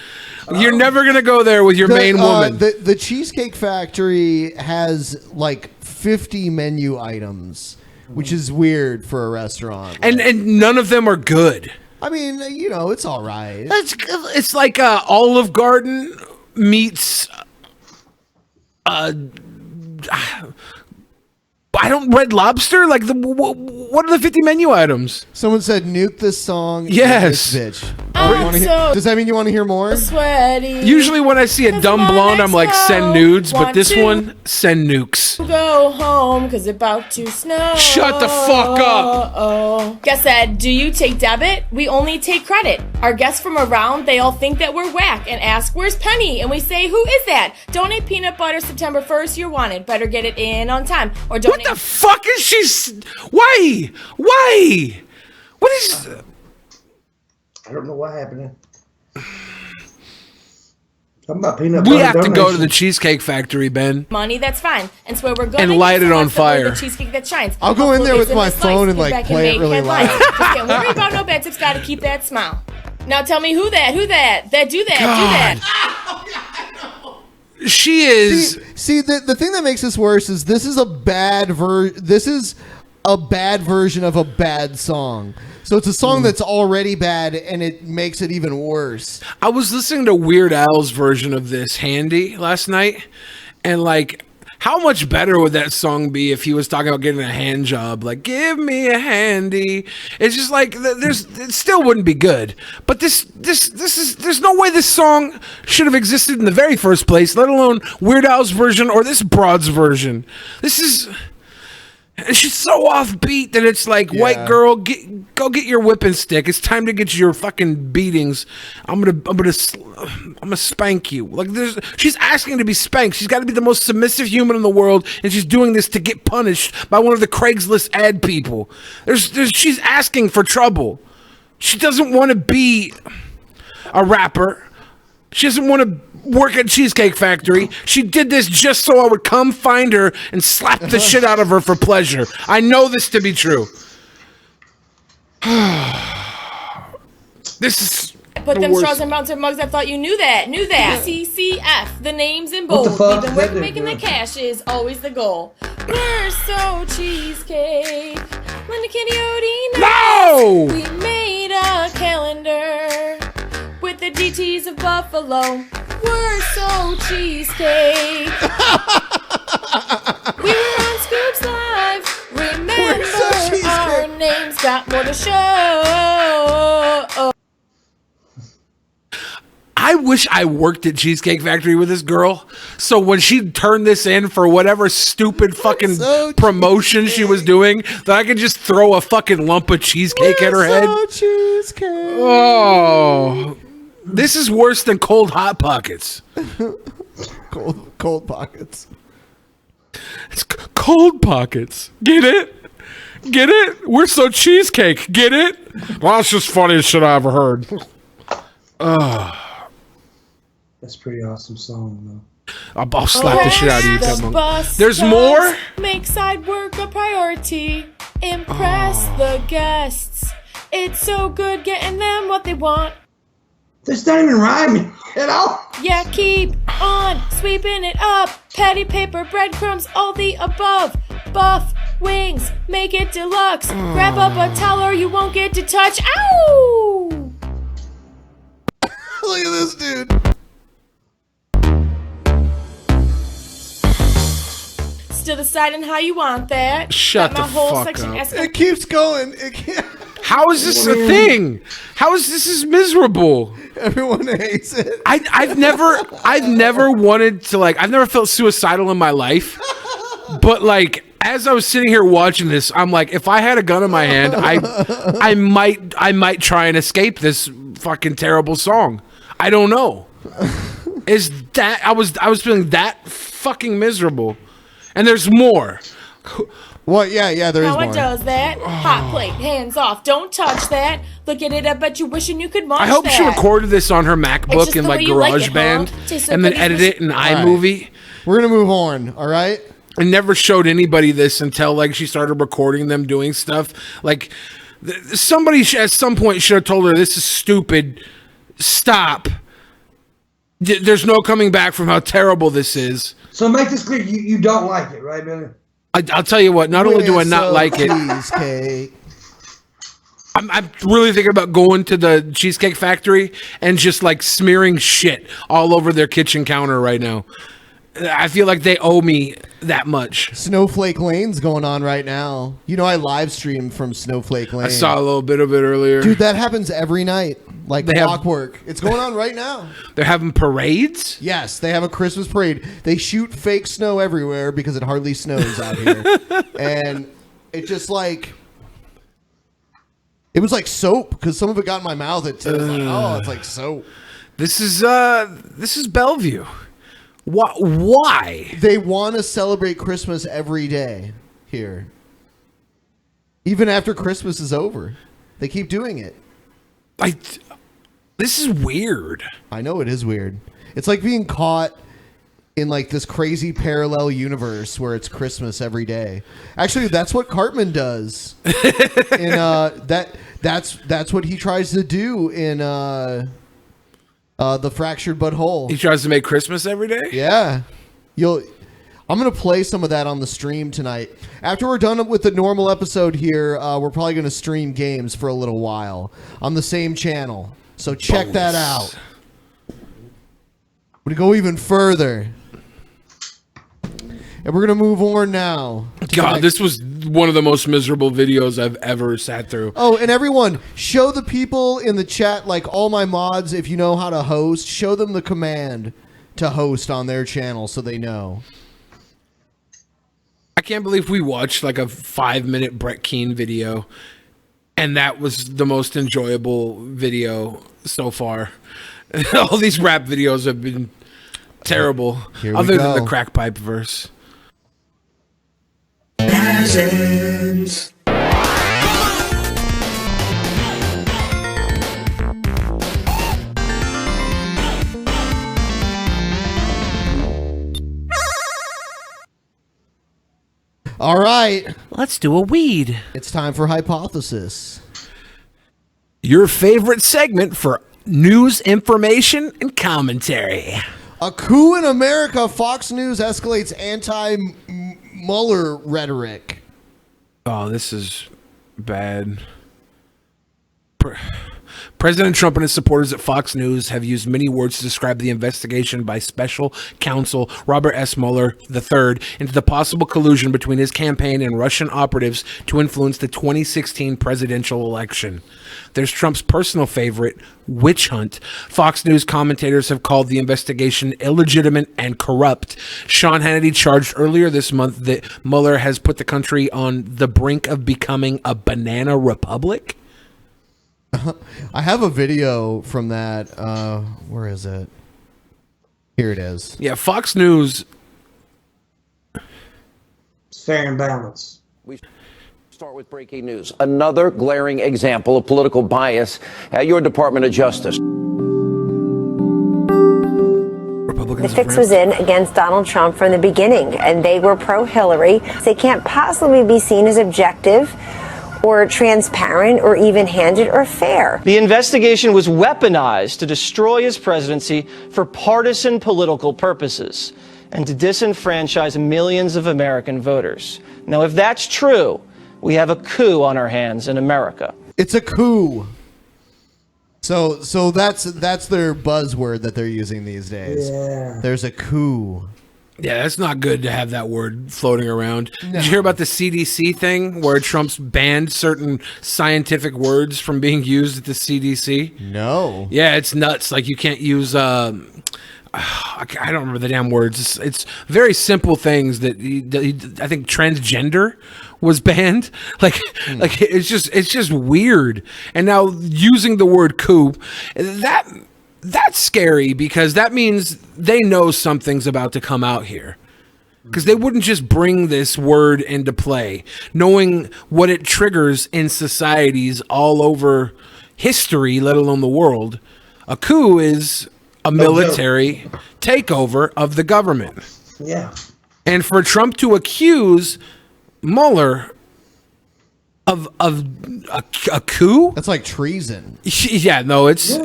You're never going to go there with your main woman. The Cheesecake Factory has like 50 menu items, which is weird for a restaurant. And none of them are good. I mean, you know, it's all right. It's like Olive Garden meets Red Lobster? Like, what are the 50 menu items? Someone said, nuke this song. Yes. This bitch. Does that mean you want to hear more? Sweaty. Usually when I see a dumb blonde, I'm like, send nudes. But this one, send nukes. Go home, cause it's about to snow. Shut the fuck up. Guest said, do you take debit? We only take credit. Our guests from around, they all think that we're whack and ask, where's Penny? And we say, who is that? Donate peanut butter September 1st, you're wanted. Better get it in on time. Or donate. What the fuck is she? Why? What is? I don't know what happened. I'm about peanut We butter have to go to donation. the Cheesecake Factory, Ben. Money, that's fine. And so we're going And light it on fire. The cheesecake that shines. I'll go in there with Hopefully my it's in phone the and, like, slice. Get back play it make really headlines. loud. Just can't worry about no bad tips. Gotta keep that smile. Now tell me who that do that. She is. See, the thing that makes this worse is this is a bad version of a bad song. So it's a song that's already bad, and it makes it even worse. I was listening to Weird Al's version of this, Handy, last night, and like, how much better would that song be if he was talking about getting a hand job? Like, give me a handy. It's just like, it still wouldn't be good. But there's no way this song should have existed in the very first place, let alone Weird Al's version or this broad's version. She's so offbeat that it's like, white girl, go get your whipping stick. It's time to get your fucking beatings. I'm gonna spank you. Like, she's asking to be spanked. She's got to be the most submissive human in the world, and she's doing this to get punished by one of the Craigslist ad people. She's asking for trouble. She doesn't want to be a rapper. She doesn't want to work at Cheesecake Factory. She did this just so I would come find her and slap the shit out of her for pleasure. I know this to be true. This is Put them worst. straws and bouncer mugs. I thouut you knew that. CCF. The names in What bold. the fuck? We've been working, making the cash is always the goal. We're so cheesecake. Linda Kitty Odie. No! We made a calendar with the DTs of Buffalo. We're so cheesecake. We were on Scoops Live. Remember, our names got more to show. I wish I worked at Cheesecake Factory with this girl. So when she turned this in for whatever stupid fucking promotion she was doing, that I could just throw a fucking lump of cheesecake at her head. Cheesecake. Oh, this is worse than cold hot pockets. Cold pockets. It's cold pockets. Get it? Get it? We're so cheesecake. Get it? Well, that's just funniest shit I ever heard. That's a pretty awesome song, though. I'll slap the shit out of you, Ted Monk. There's does more? Make side work a priority. Impress the guests. It's so good getting them what they want. This not even rhyming at all. Yeah, keep on sweeping it up. Patty paper, breadcrumbs, all the above. Buff wings, make it deluxe. Grab up a towel or you won't get to touch. Ow! Look at this dude. Still deciding how you want that. Shut Got my the whole fuck section up. It keeps going. It can't. How is this a thing? How is this is miserable? Everyone hates it. I've never wanted to I've never felt suicidal in my life. But as I was sitting here watching this, I'm like, if I had a gun in my hand, I might try and escape this fucking terrible song. I don't know. Is that I was feeling that fucking miserable. And there's more. What? Yeah, there is How more. it does that? Hot plate, hands off, don't touch that. Look at it, I bet you wishing you could munch I hope that. she recorded this on her MacBook just in the way you like it, GarageBand huh? Tastes so and then good, you edit wish- it in iMovie. We're gonna move on. All right. I never showed anybody this until she started recording them doing stuff. Somebody at some point should have told her this is stupid. Stop. There's no coming back from how terrible this is. So make this clear, you don't like it, right, Billy? I'll tell you what. Not only do I not like it, Cheesecake. I'm really thinking about going to the Cheesecake Factory and just smearing shit all over their kitchen counter right now. I feel like they owe me that much. Snowflake Lane's going on right now. You know, I live stream from Snowflake Lane. I saw a little bit of it earlier. Dude, that happens every night. Like They have- clockwork. It's going on right now. They're having parades? Yes, they have a Christmas parade. They shoot fake snow everywhere because it hardly snows out here. And it just it was like soap because some of it got in my mouth. It's like soap. This is Bellevue. Why? They want to celebrate Christmas every day here. Even after Christmas is over. They keep doing it. This is weird. I know it is weird. It's like being caught in this crazy parallel universe where it's Christmas every day. Actually, that's what Cartman does. That's what he tries to do in The Fractured But Whole. He tries to make Christmas every day? Yeah. I'm going to play some of that on the stream tonight. After we're done with the normal episode here, we're probably going to stream games for a little while on the same channel. So check that out. We're going to go even further. And we're going to move on now. God, this was one of the most miserable videos I've ever sat through. Oh, and everyone, show the people in the chat, all my mods, if you know how to host, show them the command to host on their channel so they know. I can't believe we watched a 5-minute Brett Keane video, and that was the most enjoyable video so far. All these rap videos have been terrible, other than the crack pipe verse. Peasants. All right. Let's do a weed. It's time for Hypothesis. Your favorite segment for news, information, and commentary. A coup in America. Fox News escalates anti-Mueller rhetoric. Oh, this is bad. President Trump and his supporters at Fox News have used many words to describe the investigation by special counsel Robert S. Mueller III into the possible collusion between his campaign and Russian operatives to influence the 2016 presidential election. There's Trump's personal favorite, witch hunt. Fox News commentators have called the investigation illegitimate and corrupt. Sean Hannity charged earlier this month that Mueller has put the country on the brink of becoming a banana republic. I have a video from that. Where is it? Here it is. Yeah, Fox News. It's fair and balanced. We start with breaking news. Another glaring example of political bias at your Department of Justice. The fix was in against Donald Trump from the beginning, and they were pro-Hillary. They can't possibly be seen as objective or transparent or even-handed or fair. The investigation was weaponized to destroy his presidency for partisan political purposes and to disenfranchise millions of American voters. Now, if that's true, we have a coup on our hands in America. It's a coup. So that's their buzzword that they're using these days. Yeah. There's a coup. Yeah, that's not good to have that word floating around. No. Did you hear about the CDC thing where Trump's banned certain scientific words from being used at the CDC? No. Yeah, it's nuts. Like you can't use I don't remember the damn words. It's very simple things that I think transgender was banned. Like it's just weird. And now using the word coup, that's scary because that means they know something's about to come out here. Because they wouldn't just bring this word into play, knowing what it triggers in societies all over history, let alone the world. A coup is a military takeover of the government. Yeah. And for Trump to accuse Mueller of a coup? That's like treason. Yeah, no, it's...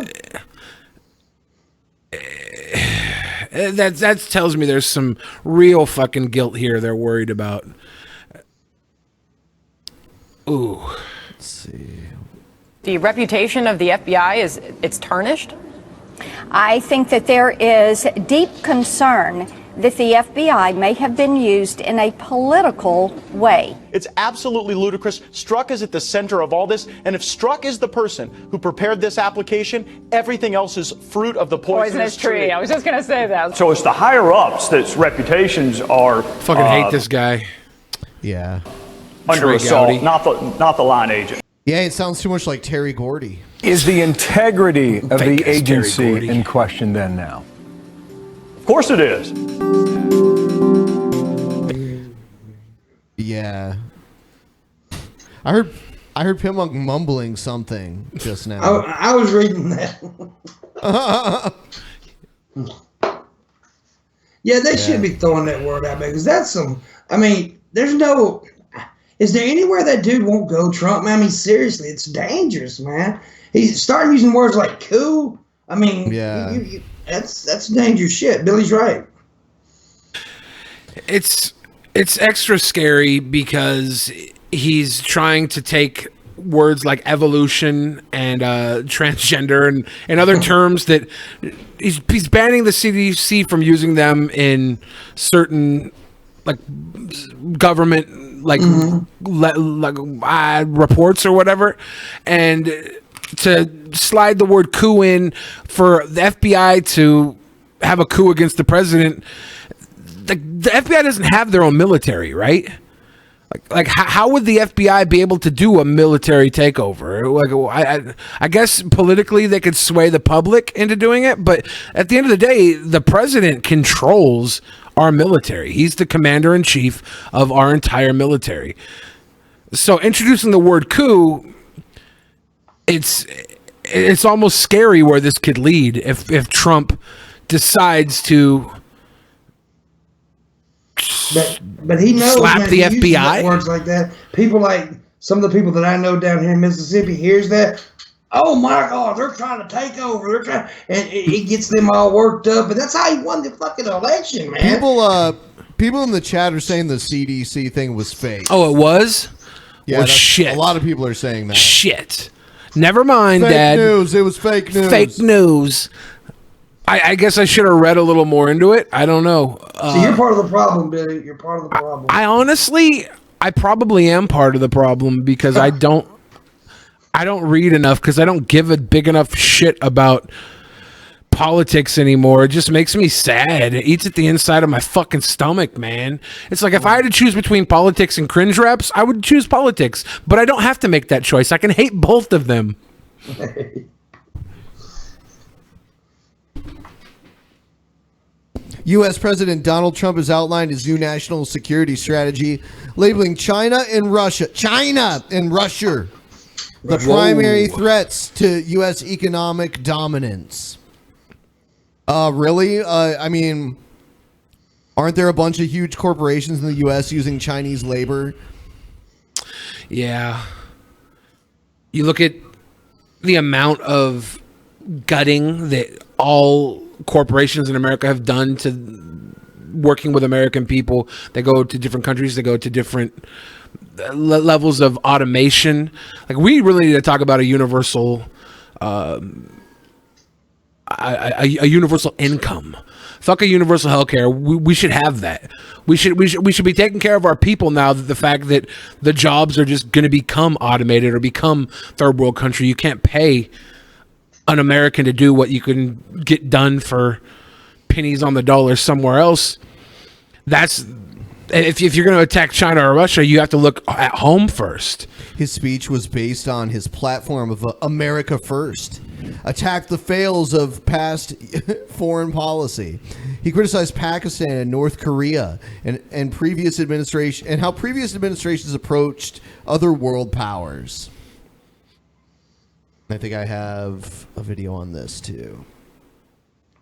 That tells me there's some real fucking guilt here they're worried about. Ooh. Let's see. The reputation of the FBI it's tarnished? I think that there is deep concern that the FBI may have been used in a political way. It's absolutely ludicrous. Strzok is at the center of all this, and if Strzok is the person who prepared this application, everything else is fruit of the poisonous tree. I was just going to say that. So it's the higher-ups that's reputations are... Fucking hate this guy. Yeah. Under Trey assault, Gowdy. not the line agent. Yeah, it sounds too much like Terry Gordy. Is the integrity of Fake the as Terry agency Gordy. in question then now? Of course it is. Yeah. I heard Pimunk mumbling something just now. I was reading that. Yeah, they should be throwing that word out there because that's some. I mean, there's no. Is there anywhere that dude won't go, Trump? Man, I mean, seriously, it's dangerous, man. He's starting using words like coup. I mean, yeah, that's dangerous shit. Billy's right. It's extra scary because he's trying to take words like evolution and transgender and other terms that he's banning the CDC from using them in certain like government like reports or whatever, and to slide the word coup in for the FBI to have a coup against the president. The FBI doesn't have their own military, right? Like how would the FBI be able to do a military takeover? Like, I guess politically they could sway the public into doing it, but at the end of the day, the president controls our military. He's the commander-in-chief of our entire military. So introducing the word coup, it's almost scary where this could lead if Trump decides to but he knows slap man, the he uses FBI. Words like that. People like some of the people that I know down here in Mississippi hears that. Oh my God, they're trying to take over. They're trying, and it gets them all worked up. But that's how he won the fucking election, man. People in the chat are saying the CDC thing was fake. Oh, it was? Yeah, well, shit. A lot of people are saying that. Shit. Never mind, Dad. Fake news. It was fake news. Fake news. I guess I should have read a little more into it. I don't know. So you're part of the problem, Billy. You're part of the problem. I probably am part of the problem because I don't read enough because I don't give a big enough shit about politics anymore. It just makes me sad. It eats at the inside of my fucking stomach, man. It's like if I had to choose between politics and cringe raps, I would choose politics, but I don't have to make that choice. I can hate both of them. U.S. President Donald Trump has outlined his new national security strategy, labeling China and Russia the primary threats to U.S. economic dominance. Really? I mean, aren't there a bunch of huge corporations in the U.S. using Chinese labor? Yeah. You look at the amount of gutting that all corporations in America have done to working with American people. They go to different countries. They go to different levels of automation. Like, we really need to talk about a universal a universal income. Fuck a universal healthcare. We should have that. We should be taking care of our people now that the fact that the jobs are just going to become automated or become third world country. You can't pay an American to do what you can get done for pennies on the dollar somewhere else. That's if you're going to attack China or Russia, you have to look at home first. His speech was based on his platform of America First. Attacked the fails of past foreign policy. He criticized Pakistan and North Korea and previous administration and how previous administrations approached other world powers. I think I have a video on this too.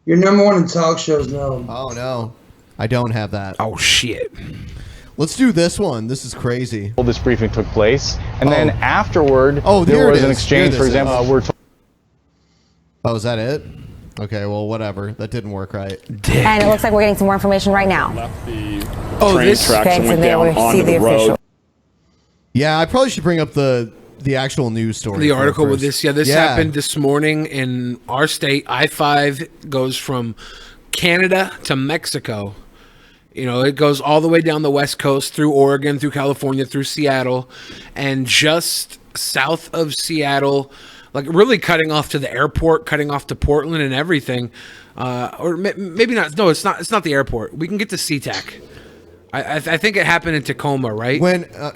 You're number one in talk shows now. Oh no, I don't have that. Oh shit. Let's do this one. This is crazy. This briefing took place, and then afterward, there was an exchange. For example, Oh, is that it? Okay, well, whatever. That didn't work right. And it looks like we're getting some more information right now. This tracks and went down onto the road. Yeah, I probably should bring up the actual news story. The article with this. Yeah, this happened this morning in our state. I-5 goes from Canada to Mexico. You know, it goes all the way down the West Coast through Oregon, through California, through Seattle, and just south of Seattle, like really cutting off to the airport, cutting off to Portland and everything. Or maybe not. No, it's not. It's not the airport. We can get to SeaTac. I think it happened in Tacoma, right?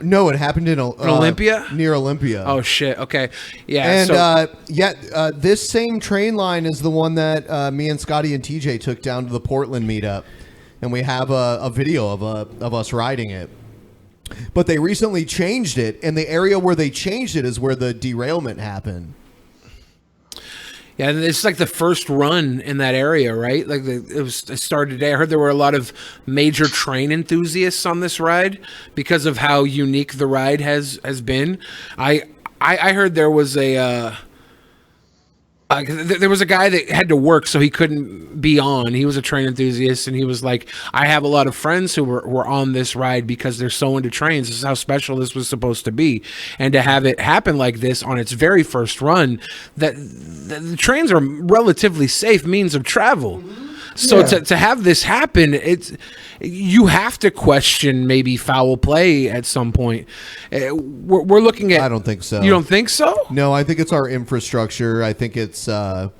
No, it happened in Olympia? Near Olympia. Oh, shit. Okay. Yeah. And this same train line is the one that me and Scotty and TJ took down to the Portland meetup. And we have a video of us riding it. But they recently changed it, and the area where they changed it is where the derailment happened. Yeah, it's like the first run in that area, right? Like it started today. I heard there were a lot of major train enthusiasts on this ride because of how unique the ride has been. I heard there was a guy that had to work, so he couldn't be on. He was a train enthusiast, and he was like, I have a lot of friends who were on this ride because they're so into trains. This is how special this was supposed to be. And to have it happen like this on its very first run, that the trains are relatively safe means of travel. So to have this happen, you have to question maybe foul play at some point. We're looking at. I don't think so. You don't think so? No, I think it's our infrastructure. I think it's the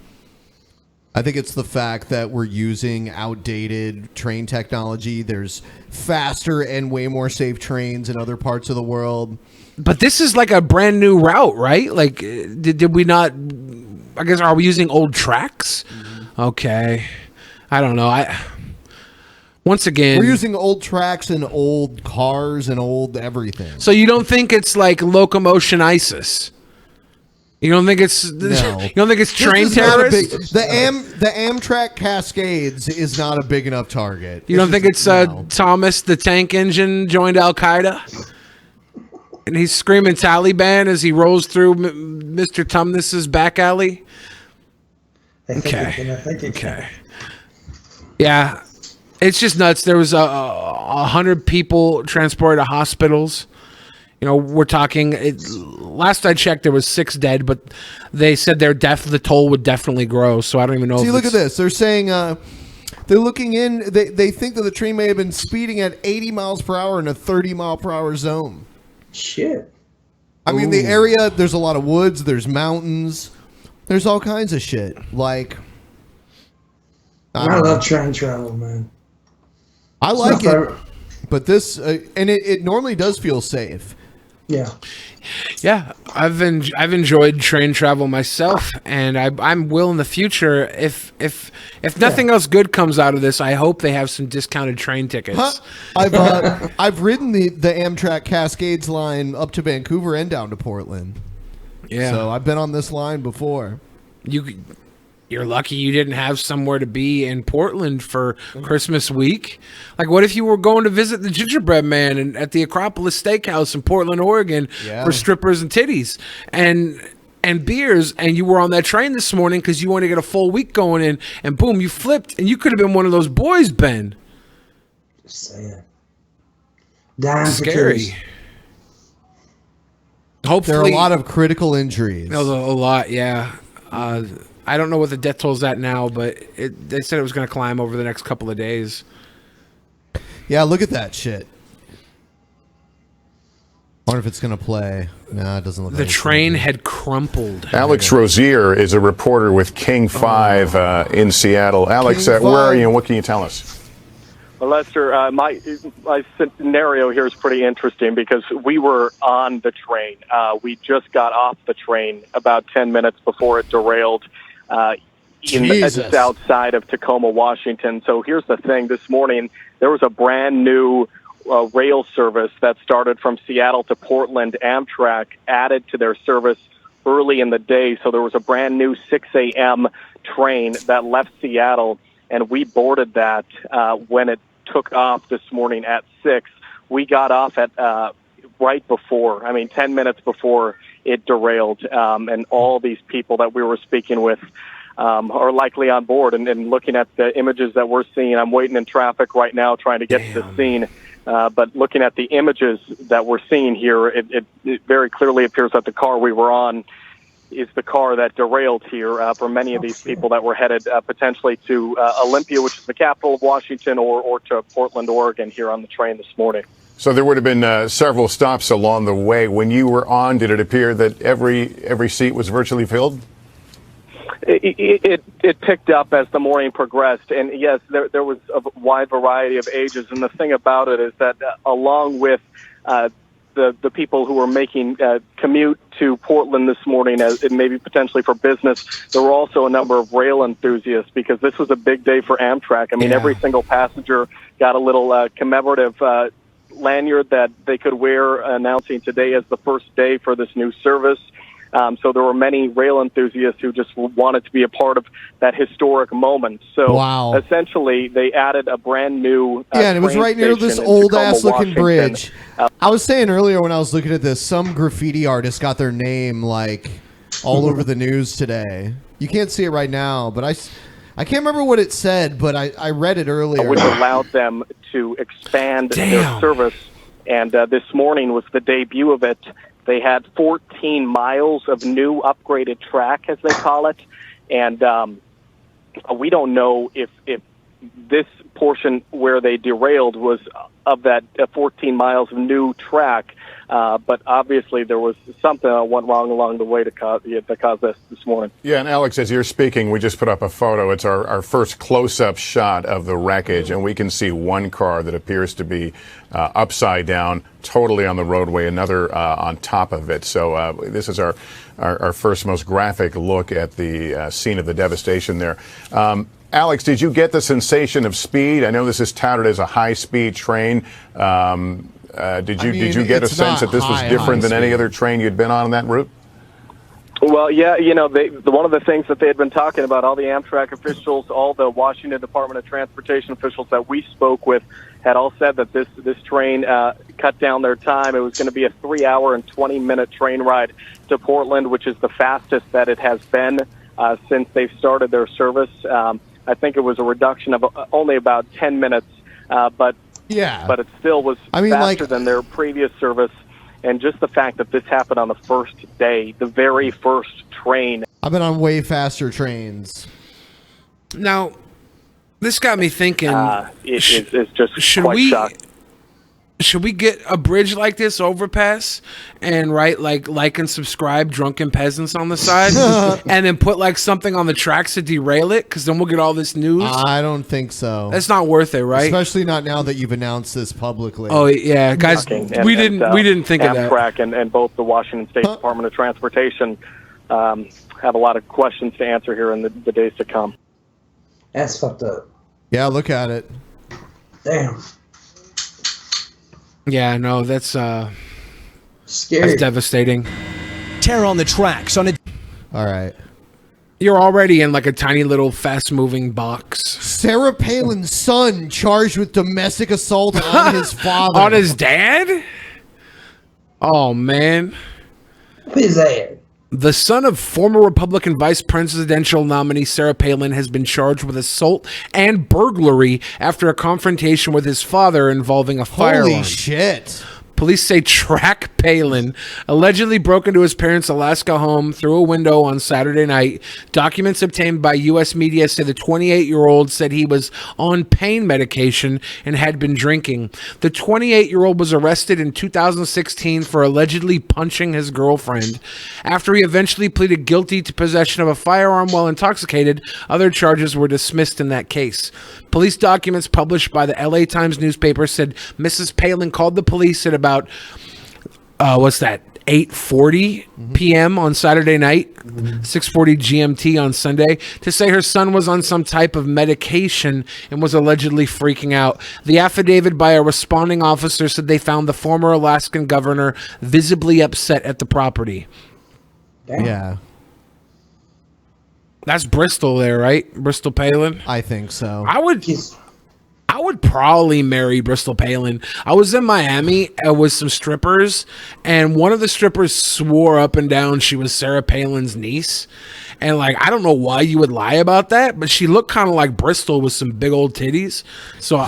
fact that we're using outdated train technology. There's faster and way more safe trains in other parts of the world. But this is like a brand new route, right? Like, did we not? I guess, are we using old tracks? Mm-hmm. Okay. I don't know. Once again, we're using old tracks and old cars and old everything. So you don't think it's like locomotion ISIS? You don't think it's you don't think it's train terrorists? The Amtrak Cascades is not a big enough target. You don't think it's Thomas the Tank Engine joined Al Qaeda? And he's screaming Taliban as he rolls through Mr. Tumnus's back alley? Okay. Yeah, it's just nuts. There was 100 people transported to hospitals. we're talking. Last I checked, there was 6 dead, but they said the toll would definitely grow. So I don't even know. See, look at this. They're saying they're looking in. They think that the train may have been speeding at 80 miles per hour in a 30 mile per hour zone. Shit. I mean, the area. There's a lot of woods. There's mountains. There's all kinds of shit. Like, I love train travel, man. I like it, but this and it normally does feel safe. Yeah, I've enjoyed train travel myself, and I'm will in the future. If nothing else good comes out of this, I hope they have some discounted train tickets. I've ridden the Amtrak Cascades line up to Vancouver and down to Portland. Yeah, so I've been on this line before. You're lucky you didn't have somewhere to be in Portland for Christmas week. Like, what if you were going to visit the Gingerbread Man at the Acropolis Steakhouse in Portland, Oregon for strippers and titties and beers, and you were on that train this morning because you want to get a full week going in, and boom, you flipped, and you could have been one of those boys, Ben. Just saying. Dying Scary. Hopefully, there are a lot of critical injuries. A lot, yeah. I don't know what the death toll's at now, but they said it was going to climb over the next couple of days. Yeah, look at that shit. I wonder if it's going to play. No, it doesn't look like the train had crumpled. Alex Rozier is a reporter with King 5 in Seattle. Alex, where are you and what can you tell us? Well, Lester, my scenario here is pretty interesting because we were on the train. We just got off the train about 10 minutes before it derailed just outside of Tacoma, Washington. So here's the thing. This morning, there was a brand new rail service that started from Seattle to Portland. Amtrak added to their service early in the day. So there was a brand new 6 a.m. train that left Seattle, and we boarded that when it took off this morning at 6. We got off at right before, 10 minutes before it derailed. And all these people that we were speaking with are likely on board. And looking at the images that we're seeing, I'm waiting in traffic right now trying to get to the scene. But looking at the images that we're seeing here, it very clearly appears that the car we were on is the car that derailed here for many of these people that were headed potentially to Olympia, which is the capital of Washington, or to Portland, Oregon, here on the train this morning. So there would have been several stops along the way. When you were on, did it appear that every seat was virtually filled? It picked up as the morning progressed, and yes, there was a wide variety of ages. And the thing about it is that along with the people who were making commute to Portland this morning, as maybe potentially for business, there were also a number of rail enthusiasts because this was a big day for Amtrak. Every single passenger got a little commemorative lanyard that they could wear announcing today as the first day for this new service. So there were many rail enthusiasts who just wanted to be a part of that historic moment. So essentially, they added a brand new and it was right near this old-ass looking bridge. I was saying earlier when I was looking at this, some graffiti artist got their name all over the news today. You can't see it right now, but I can't remember what it said, but I read it earlier. Which allowed them to expand their service. And this morning was the debut of it. They had 14 miles of new upgraded track, as they call it. And we don't know if this portion where they derailed was of that 14 miles of new track. But obviously there was something that went wrong along the way to cause this morning. Yeah, and Alex, as you're speaking, we just put up a photo. It's our first close-up shot of the wreckage, and we can see one car that appears to be upside down, totally on the roadway, another on top of it. So this is our first most graphic look at the scene of the devastation there. Alex, did you get the sensation of speed? I know this is touted as a high-speed train. Did you get a sense that this was different than any other train you'd been on that route? Well, yeah, one of the things that they had been talking about, all the Amtrak officials, all the Washington Department of Transportation officials that we spoke with had all said that this train cut down their time. It was going to be a 3-hour and 20-minute train ride to Portland, which is the fastest that it has been since they've started their service. I think it was a reduction of only about 10 minutes, but it still was faster than their previous service. And just the fact that this happened on the first day, the very first train. I've been on way faster trains. Now, this got me thinking. It's just should quite we shocking. should we get a bridge like this overpass and write like and subscribe Drunken Peasants on the side, and then put like something on the tracks to derail it? Because then we'll get all this news. I don't think so. That's not worth it, right? Especially not now that you've announced this publicly. Oh yeah, guys, we didn't think of that. Amtrak and both the Washington State Department of Transportation have a lot of questions to answer here in the days to come. That's fucked up. Yeah, look at it. Damn. Yeah, no, that's scary. That's devastating. Tear on the tracks on it. All right. You're already in like a tiny little fast-moving box. Sarah Palin's son charged with domestic assault on his father. On his dad? Oh, man. His dad. The son of former Republican vice presidential nominee Sarah Palin has been charged with assault and burglary after a confrontation with his father involving a firearm. Holy shit. Police say Track Palin allegedly broke into his parents' Alaska home through a window on Saturday night. Documents obtained by U.S. media say the 28-year-old said he was on pain medication and had been drinking. The 28-year-old was arrested in 2016 for allegedly punching his girlfriend. After he eventually pleaded guilty to possession of a firearm while intoxicated, other charges were dismissed in that case. Police documents published by the LA Times newspaper said Mrs. Palin called the police at about 8:40 p.m. on Saturday night, 6:40 GMT on Sunday, to say her son was on some type of medication and was allegedly freaking out. The affidavit by a responding officer said they found the former Alaskan governor visibly upset at the property. Damn. Yeah. That's Bristol there, right? Bristol Palin? I think so. I would probably marry Bristol Palin. I was in Miami with some strippers, and one of the strippers swore up and down she was Sarah Palin's niece. And like, I don't know why you would lie about that, but she looked kind of like Bristol with some big old titties. So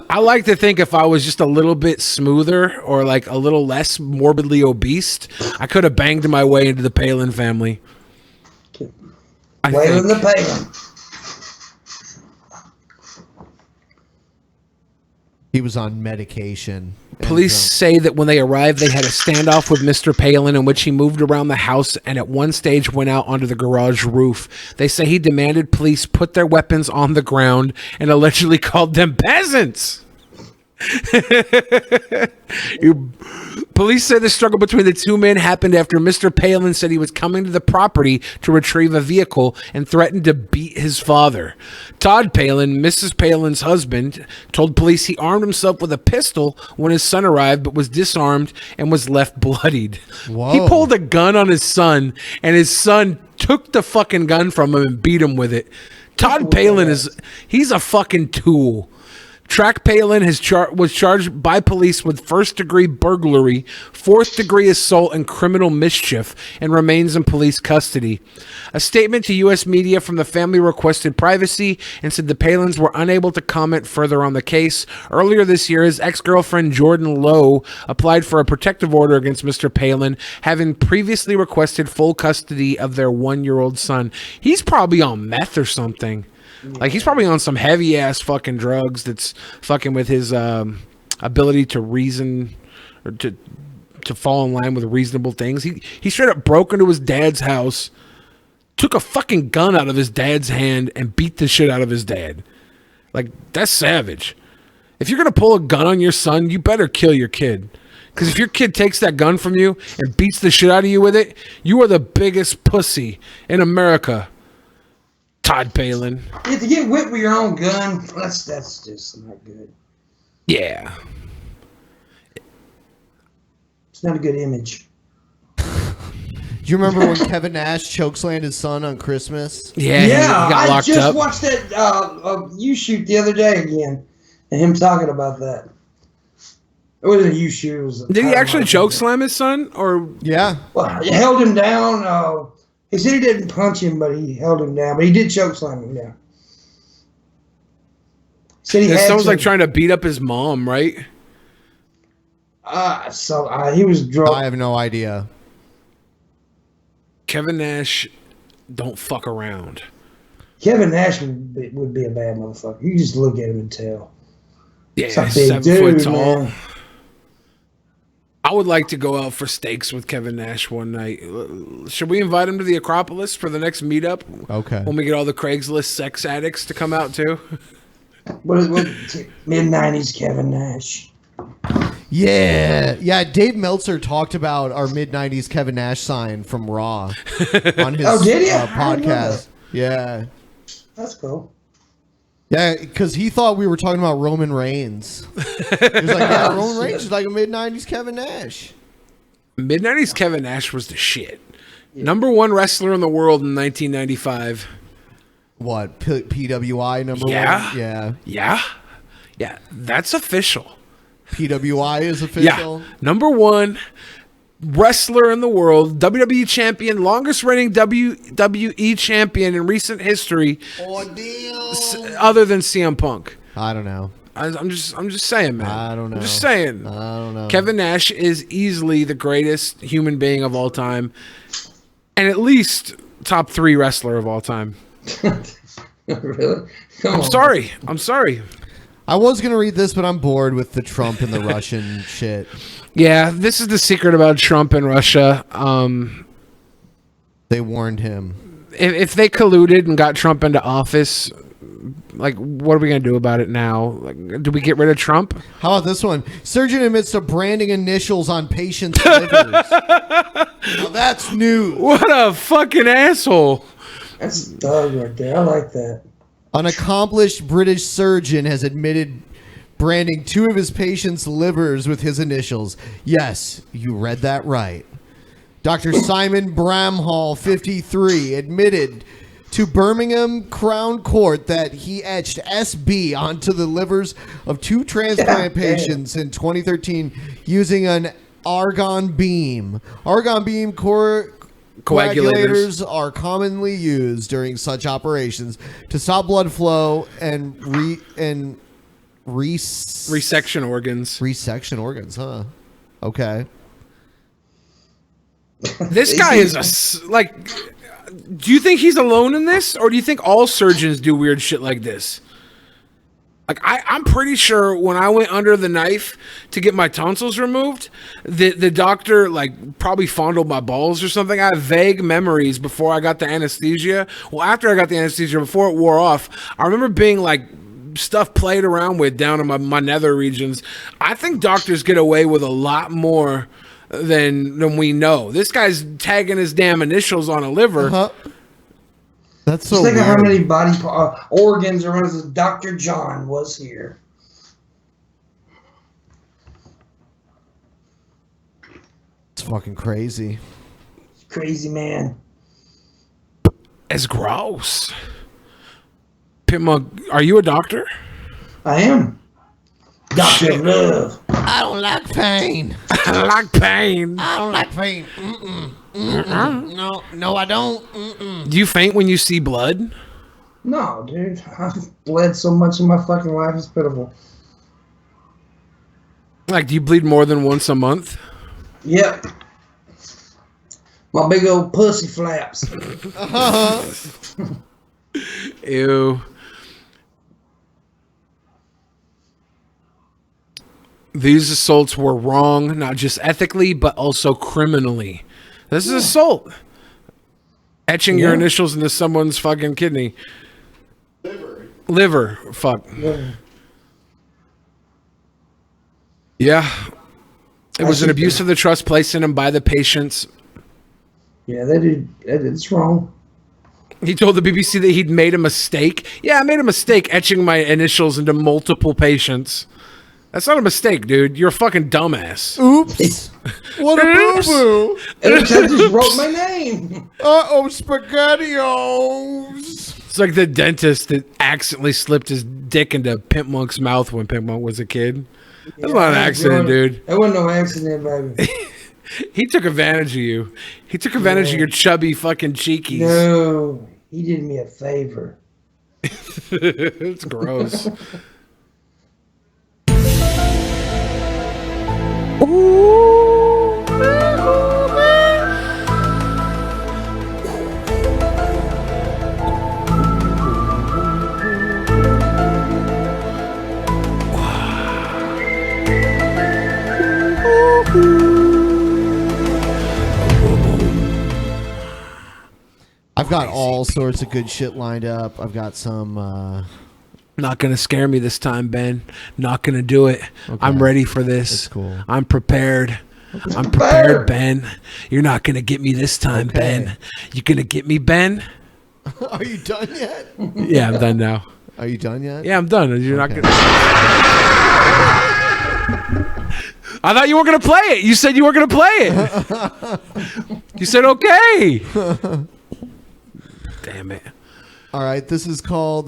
I like to think if I was just a little bit smoother or like a little less morbidly obese, I could have banged my way into the Palin family. Wailing the Palin. He was on medication. Police say that when they arrived, they had a standoff with Mr. Palin in which he moved around the house and at one stage went out onto the garage roof. They say he demanded police put their weapons on the ground and allegedly called them peasants. Police say the struggle between the two men happened after Mr. Palin said he was coming to the property to retrieve a vehicle and threatened to beat his father. Todd Palin, Mrs. Palin's husband, told police he armed himself with a pistol when his son arrived but was disarmed and was left bloodied. Whoa. He pulled a gun on his son and his son took the fucking gun from him and beat him with it. Todd Palin he's a fucking tool. Track Palin was charged by police with first-degree burglary, fourth-degree assault, and criminal mischief, and remains in police custody. A statement to U.S. media from the family requested privacy and said the Palins were unable to comment further on the case. Earlier this year, his ex-girlfriend Jordan Lowe applied for a protective order against Mr. Palin, having previously requested full custody of their 1-year-old son. He's probably on meth or something. Like, he's probably on some heavy-ass fucking drugs that's fucking with his ability to reason or to fall in line with reasonable things. He straight up broke into his dad's house, took a fucking gun out of his dad's hand, and beat the shit out of his dad. Like, that's savage. If you're going to pull a gun on your son, you better kill your kid. Because if your kid takes that gun from you and beats the shit out of you with it, you are the biggest pussy in America. Todd Palin. Yeah, to get whipped with your own gun, that's just not good. Yeah. It's not a good image. Do you remember when Kevin Nash chokeslammed his son on Christmas? Yeah, he got locked up. I just up. watched that you shoot the other day again, and him talking about that. It wasn't a you shoot. It was Did he actually chokeslam his son? Or yeah. Well, he held him down. He said he didn't punch him, but he held him down. But he did chokeslam him down. Said he it had sounds to. like trying to beat up his mom, right? He was drunk. I have no idea. Kevin Nash, don't fuck around. Kevin Nash would be a bad motherfucker. You just look at him and tell. Yeah, It's a big 7 dude, foot tall. man. I would like to go out for steaks with Kevin Nash one night. Should we invite him to the Acropolis for the next meetup? Okay. When we get all the Craigslist sex addicts to come out too. What mid-90s Kevin Nash? Yeah. Dave Meltzer talked about our mid-90s Kevin Nash sign from Raw on his Oh, did he? I didn't know podcast. Yeah. That's cool. Yeah, because he thought we were talking about Roman Reigns. He was like, yeah, Roman Reigns is like a mid-90s Kevin Nash. Mid-90s Kevin Nash was the shit. Number one wrestler in the world in 1995. What? PWI number one? Yeah. Yeah. Yeah, that's official. PWI is official? Yeah. Number one wrestler in the world, WWE champion, longest reigning WWE champion in recent history. Other than CM Punk. I don't know. I'm just saying, man. I don't know. I'm just saying. I don't know. Kevin Nash is easily the greatest human being of all time, and at least top 3 wrestler of all time. Really? I'm sorry. I was going to read this, but I'm bored with the Trump and the Russian shit. Yeah, this is the secret about Trump and Russia. They warned him. If they colluded and got Trump into office, like, what are we going to do about it now? Like, do we get rid of Trump? How about this one? Surgeon admits to branding initials on patients' livers. Now that's news. What a fucking asshole. That's Doug right there. I like that. An accomplished British surgeon has admitted branding 2 of his patients' livers with his initials. Yes, you read that right. Dr. Simon Bramhall, 53, admitted to Birmingham Crown Court that he etched SB onto the livers of 2 transplant patients in 2013 using an argon beam. Argon beam coagulators are commonly used during such operations to stop blood flow and resection organs. Resection organs, huh? Okay. This guy is like. Do you think he's alone in this, or do you think all surgeons do weird shit like this? Like, I'm pretty sure when I went under the knife to get my tonsils removed, the doctor, like, probably fondled my balls or something. I have vague memories before I got the anesthesia. Well, after I got the anesthesia, before it wore off, I remember being, like, stuff played around with down in my nether regions. I think doctors get away with a lot more than we know. This guy's tagging his damn initials on a liver. Uh-huh. That's so Just think weird. of how many body organs are running as Dr. John was here. It's fucking crazy. Crazy man. It's gross. Pitmunk, are you a doctor? I am. Doctor of Love. I don't like pain. I don't like pain. I don't like pain. No, I don't. Do you faint when you see blood? No, dude. I've bled so much in my fucking life. It's pitiful. Like, do you bleed more than once a month? Yep. My big old pussy flaps. Ew. These assaults were wrong, not just ethically, but also criminally. This is assault. Etching your initials into someone's fucking kidney. Liver. Fuck. Yeah. It was an abuse of the trust placed in him by the patients. Yeah, it's wrong. He told the BBC that he'd made a mistake. Yeah, I made a mistake etching my initials into multiple patients. That's not a mistake, dude. You're a fucking dumbass. Oops. What a boo-boo. I just wrote my name. Uh-oh, SpaghettiOs. It's like the dentist that accidentally slipped his dick into Pimp Monk's mouth when Pimp Monk was a kid. That's not an accident, dude. That wasn't no accident, baby. He took advantage of you. He took advantage of your chubby fucking cheekies. No, he did me a favor. It's gross. Ooh. I've got all sorts of good shit lined up. I've got some. Not gonna scare me this time, Ben. Not gonna do it. Okay. I'm ready for this. That's cool. I'm prepared. I'm prepared, Ben. You're not gonna get me this time, Okay. Ben. You gonna get me, Ben? Are you done yet? Yeah, I'm done now. Are you done yet? Yeah, I'm done. You're not gonna. I thought you weren't gonna play it. You said you weren't gonna play it. You said okay. Damn it. All right, this is called.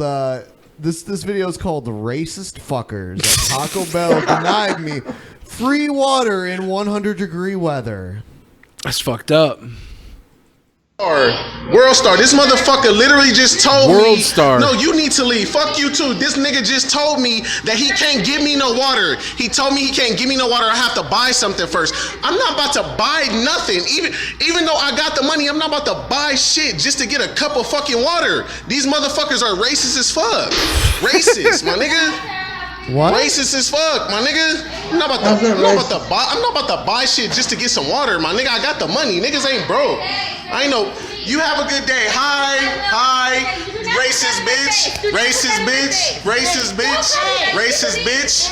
This video is called "The Racist Fuckers." Taco Bell denied me free water in 100-degree weather. That's fucked up. World Star, this motherfucker literally just told me, World Star. no, you need to leave. Fuck you too. This nigga just told me that he can't give me no water. He told me he can't give me no water. I have to buy something first. I'm not about to buy nothing. Even though I got the money, I'm not about to buy shit just to get a cup of fucking water. These motherfuckers are racist as fuck. Racist, my nigga. What? Racist as fuck, my nigga. I'm not about to buy shit just to get some water, my nigga. I got the money. Niggas ain't broke. I ain't know. You have a good day. Hi. Racist bitch. Racist bitch. Racist bitch. Racist bitch.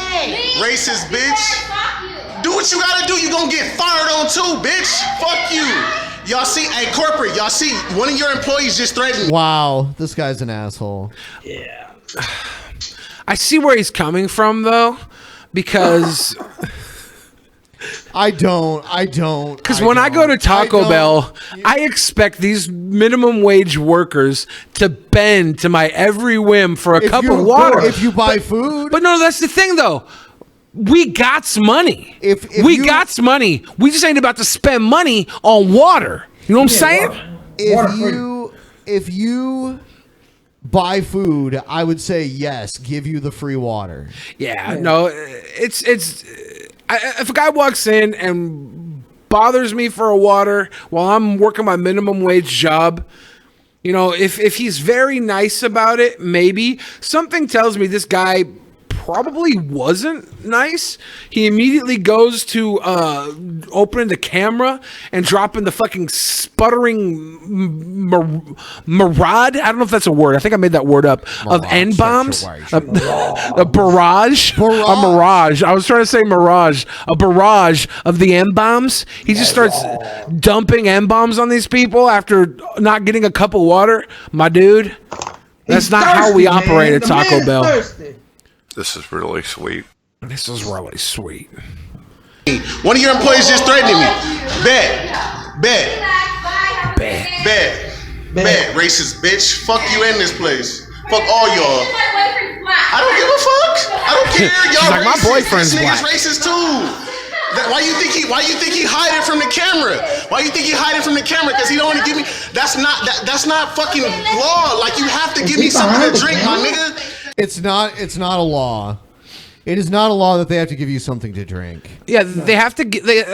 Racist bitch. Do what you gotta do. You gonna get fired on too, bitch. Fuck you. Y'all see, hey, corporate, y'all see, one of your employees just threatened me. Wow, this guy's an asshole. Yeah. I see where he's coming from, though, because I don't. Because when I go to Taco Bell, I expect these minimum wage workers to bend to my every whim for a cup of water. If you buy food. But no, that's the thing, though. We got money. If we got money, we just ain't about to spend money on water. You know what I'm saying? If you buy food, I would say yes, give you the free water. Yeah, no, it's if a guy walks in and bothers me for a water while I'm working my minimum wage job, you know, if he's very nice about it, maybe. Something tells me this guy probably wasn't nice. He immediately goes to opening the camera and dropping the fucking sputtering mirage. I don't know if that's a word. I think I made that word up. Of N-bombs. A barrage. A mirage. I was trying to say mirage. A barrage of the N-bombs. He just starts dumping N-bombs on these people after not getting a cup of water. My dude, that's not how we operate at Taco Bell. This is really sweet. This is really sweet. One of your employees just threatening me. Bet. Racist bitch. Fuck you in this place. Fuck all y'all. I don't give a fuck. I don't care. Y'all She's like, my racist. boyfriend's This nigga's black. racist too. Why you think he hiding from the camera? Why you think he hiding from the camera? Because he don't want to give me. That's not fucking law. Like, you have to give me something to drink, my nigga. It's not a law. It is not a law that they have to give you something to drink. Yeah, they have to.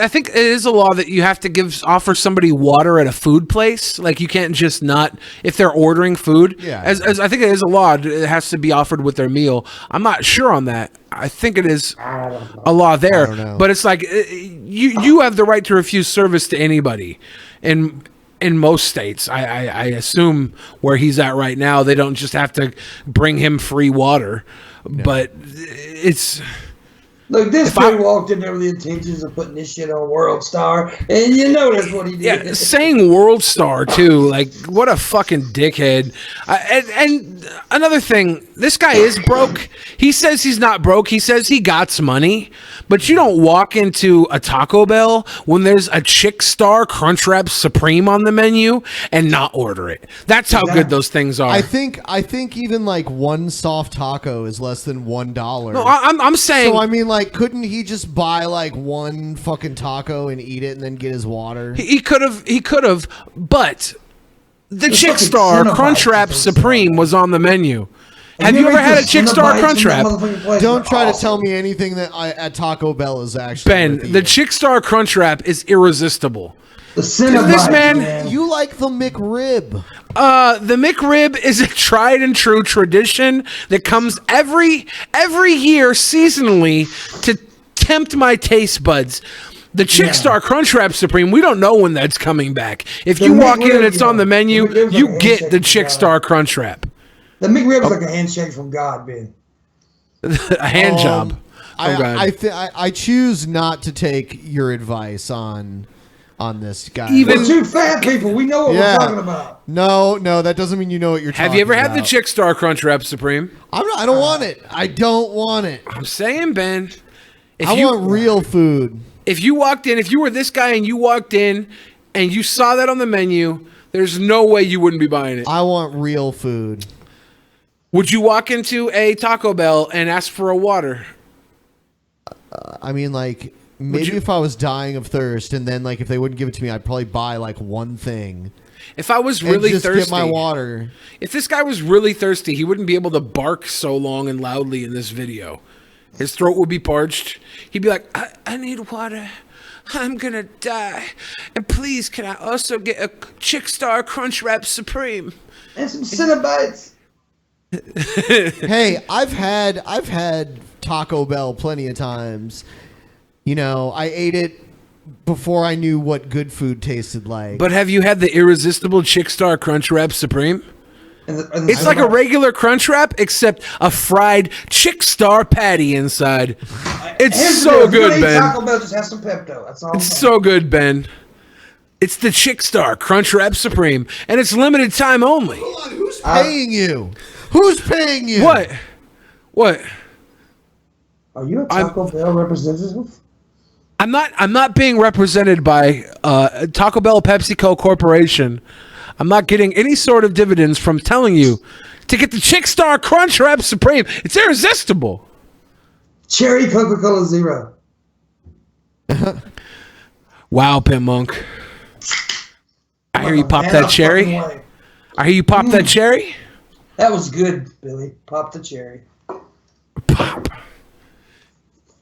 I think it is a law that you have to offer somebody water at a food place. Like, you can't just not if they're ordering food. Yeah. As I think it is a law. It has to be offered with their meal. I'm not sure on that. I think it is a law there. I don't know. But it's like you have the right to refuse service to anybody. In most states, I assume where he's at right now, they don't just have to bring him free water. No. But it's... Look, this guy walked in there with the intentions of putting this shit on World Star, and you know that's what he did. Yeah, saying World Star, too. Like, what a fucking dickhead. And another thing, this guy is broke. He says he's not broke. He says he got money. But you don't walk into a Taco Bell when there's a Chick Star Crunchwrap Supreme on the menu and not order it. That's how good those things are. I think even like one soft taco is less than $1. No, I'm saying... So, I mean, like, couldn't he just buy like one fucking taco and eat it and then get his water? He could have, but the Chick Star Crunchwrap Supreme was on the menu. Have you ever had a Chick Star Crunchwrap? Don't try to tell me anything that at Taco Bell is actually Ben, the Chick Star Crunchwrap is irresistible. This man, you like the McRib. The McRib is a tried and true tradition that comes every year seasonally to tempt my taste buds. The Chick Star Crunchwrap Supreme, we don't know when that's coming back. If The you walk in McRib, and it's on the menu, the McRib's you like a get handshake the from Chick God. Star Crunchwrap. The McRib's like a handshake from God, Ben. A hand job. Oh, God. I choose not to take your advice on this, guy. We're two fat people. We know what we're talking about. No, that doesn't mean you know what you're talking about. Have you ever had the Chick Star Crunchwrap Supreme? I don't want it. I don't want it. I'm saying, Ben. I want real food. If you walked in, if you were this guy and you walked in and you saw that on the menu, there's no way you wouldn't be buying it. I want real food. Would you walk into a Taco Bell and ask for a water? I mean, like, maybe if I was dying of thirst, and then, like, if they wouldn't give it to me, I'd probably buy, like, one thing. If I was really just thirsty, get my water. If this guy was really thirsty, he wouldn't be able to bark so long and loudly in this video. His throat would be parched. He'd be like, I need water. I'm gonna die. And please, can I also get a Chick Star Crunchwrap Supreme? And some Cinnabites. Hey, I've had Taco Bell plenty of times. You know, I ate it before I knew what good food tasted like. But have you had the irresistible Chick Star Crunchwrap Supreme? It's like a regular Crunchwrap, except a fried Chick Star patty inside. It's so good, Ben. Taco Bell just has some Pepto. That's all. It's so good, Ben. It's the Chick Star Crunchwrap Supreme, and it's limited time only. Hold on, who's paying you? Who's paying you? What? Are you a Taco Bell representative? I'm not being represented by Taco Bell PepsiCo Corporation. I'm not getting any sort of dividends from telling you to get the Chick Star Crunchwrap Supreme. It's irresistible. Cherry Coca-Cola Zero. Wow, Pimp Monk. I hear you pop that cherry. I hear you pop that cherry. That was good, Billy. Pop the cherry. Pop.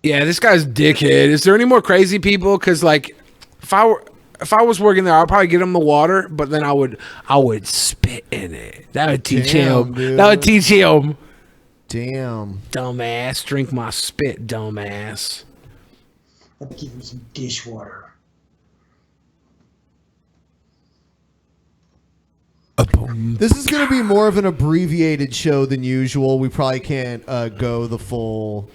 Yeah, this guy's dickhead. Is there any more crazy people? Because like, if I was working there, I'd probably get him the water, but then I would spit in it. That would teach him. Dude. That would teach him. Damn. Dumbass, drink my spit, dumbass. I'd give him some dishwater. This is going to be more of an abbreviated show than usual. We probably can't go the full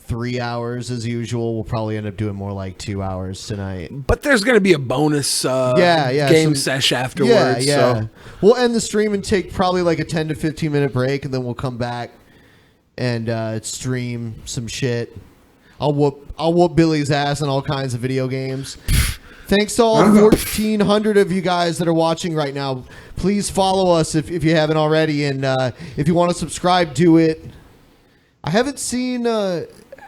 3 hours as usual. We'll probably end up doing more like 2 hours tonight. But there's going to be a bonus game sesh afterwards. Yeah. So. We'll end the stream and take probably like a 10 to 15 minute break, and then we'll come back and stream some shit. I'll whoop Billy's ass in all kinds of video games. Thanks to all 1,400 of you guys that are watching right now. Please follow us if you haven't already, and if you want to subscribe, do it. I haven't seen the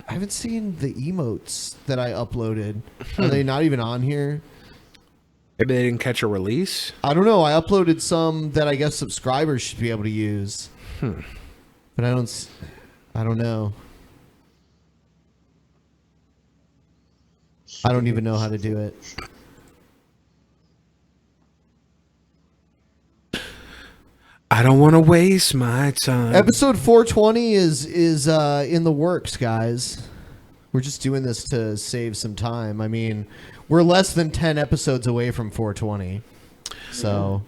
emotes that I uploaded. Are they not even on here? Maybe they didn't catch a release? I don't know. I uploaded some that I guess subscribers should be able to use. But I don't know. I don't even know how to do it. I don't want to waste my time. Episode 420 is in the works, guys. We're just doing this to save some time. I mean, we're less than 10 episodes away from 420. So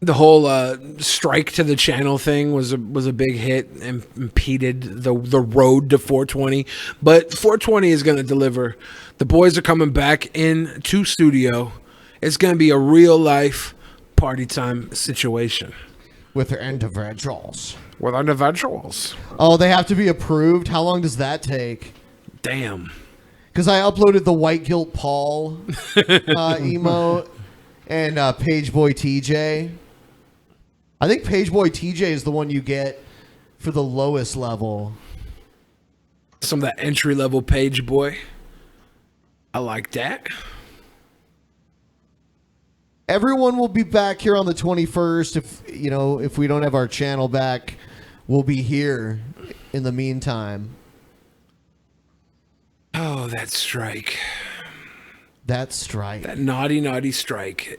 the whole strike to the channel thing was a big hit and impeded the road to 420. But 420 is going to deliver. The boys are coming back into studio. It's going to be a real life party time situation. With their individuals. With individuals. Oh, they have to be approved? How long does that take? Damn. Because I uploaded the White Guilt Paul emote and Pageboy TJ. I think Pageboy TJ is the one you get for the lowest level. Some of that entry level Page Boy. I like that. Everyone will be back here on the 21st. If we don't have our channel back, we'll be here in the meantime. Oh, that strike. That strike. That naughty strike.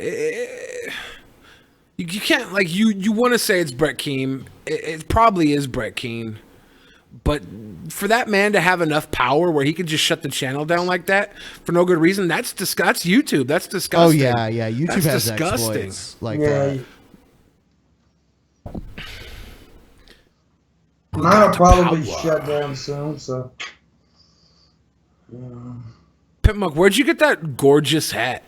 You can't, like, you want to say it's Brett Keane. It probably is Brett Keane. But for that man to have enough power where he could just shut the channel down like that for no good reason, that's YouTube. That's disgusting. Oh yeah. YouTube that's has disgusting. exploits like that. Mine will probably be shut down soon. So. Pitmuck, where'd you get that gorgeous hat?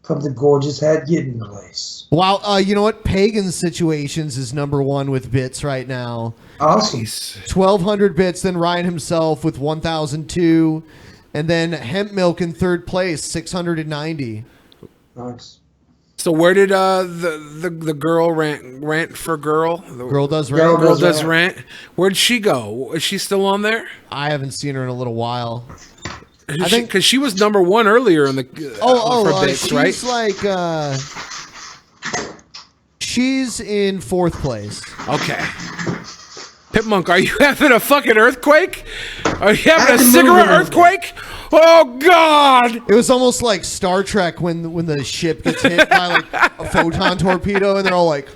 From the gorgeous hat getting place. Wow, you know what? Pagan Situations is #1 with bits right now. Awesome. 1,200 bits. Then Ryan himself with 1,002, and then Hemp Milk in third place, 690. Nice. So where did the girl rant for girl? The Girl Does Rant. Girl Does Rant. Where'd she go? Is she still on there? I haven't seen her in a little while. I think because she was #1 earlier in the for bits, she's right? like she's in 4th place. Okay. Pitmonk, are you having a fucking earthquake? Are you having a cigarette earthquake? Oh God! It was almost like Star Trek when the ship gets hit by like a photon torpedo, and they're all like.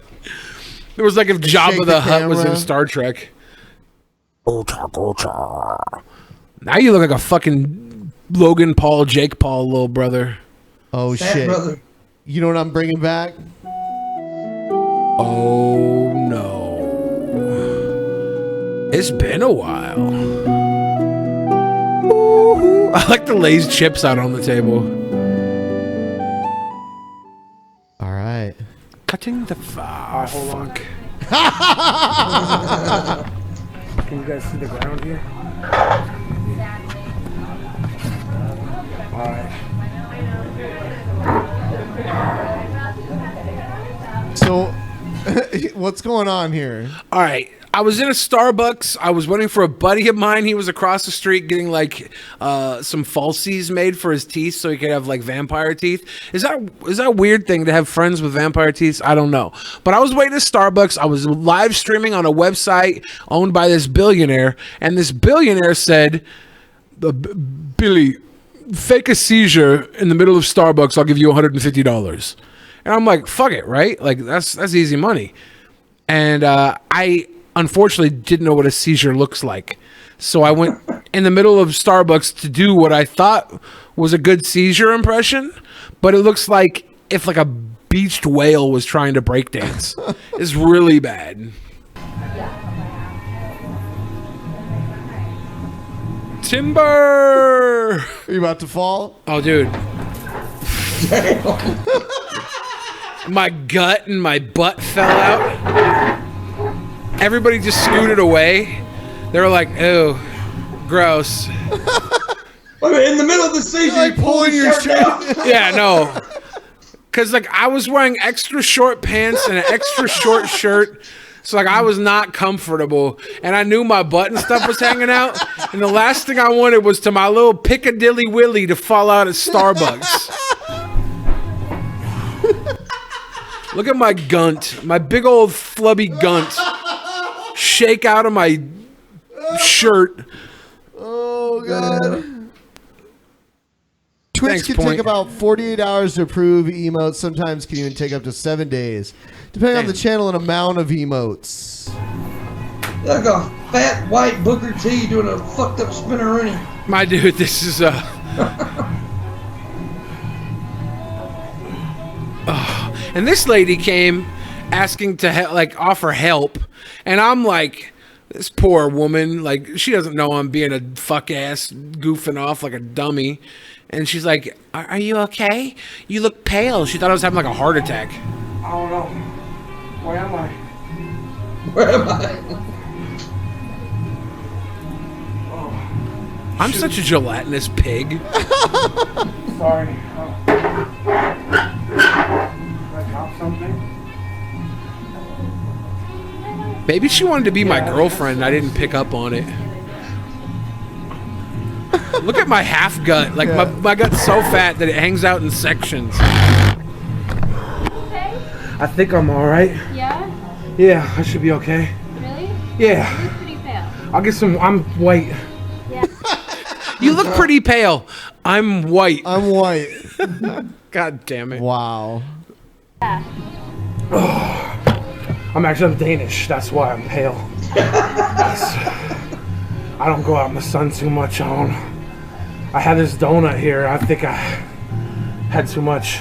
It was like if Jabba the Hutt was in camera. Star Trek. Now you look like a fucking Logan Paul, Jake Paul, little brother. Oh shit! Brother. You know what I'm bringing back? Oh no! It's been a while. I like the Lay's chips out on the table. All right. Cutting the fuck. Can you guys see the ground here? So, what's going on here? All right. I was in a Starbucks. I was waiting for a buddy of mine. He was across the street getting like some falsies made for his teeth so he could have like vampire teeth. Is that a weird thing to have friends with vampire teeth? I don't know. But I was waiting at Starbucks. I was live streaming on a website owned by this billionaire. And this billionaire said, Billy, fake a seizure in the middle of Starbucks. I'll give you $150. And I'm like, fuck it, right? Like that's easy money. And I unfortunately didn't know what a seizure looks like. So I went in the middle of Starbucks to do what I thought was a good seizure impression, but it looks like if like a beached whale was trying to breakdance. It's really bad. Timber! Are you about to fall? Oh, dude. My gut and my butt fell out. Everybody just scooted away. They were like, "Ew, gross." In the middle of the season, like pulling your shirt down. Yeah, no. Cause like I was wearing extra short pants and an extra short shirt. So like I was not comfortable, and I knew my butt and stuff was hanging out, and the last thing I wanted was to my little Piccadilly Willy to fall out at Starbucks. Look at my gunt, my big old flubby gunt, shake out of my shirt. Oh God. Twitch Thanks, can Point. take about 48 hours to approve emotes. Sometimes can even take up to 7 days, depending on the channel and amount of emotes. Like a fat white Booker T doing a fucked up spinneroonie. My dude, this is and this lady came asking to offer help, and I'm like, this poor woman, like she doesn't know I'm being a fuck ass goofing off like a dummy, and she's like, "Are you okay? You look pale." She thought I was having like a heart attack. I don't know. Where am I? Where am I? I'm such a gelatinous pig. Sorry. Can I drop something? Maybe she wanted to be my girlfriend and I didn't pick up on it. Look at my half gut. Like my gut's so fat that it hangs out in sections. I think I'm alright. Yeah? Yeah, I should be okay. Really? Yeah. You look pretty pale. I'll get some. I'm white. Yeah. You look pretty pale. I'm white. I'm white. God damn it. Wow. Yeah. I'm Danish. That's why I'm pale. I don't go out in the sun too much. I had this donut here. I think I had too much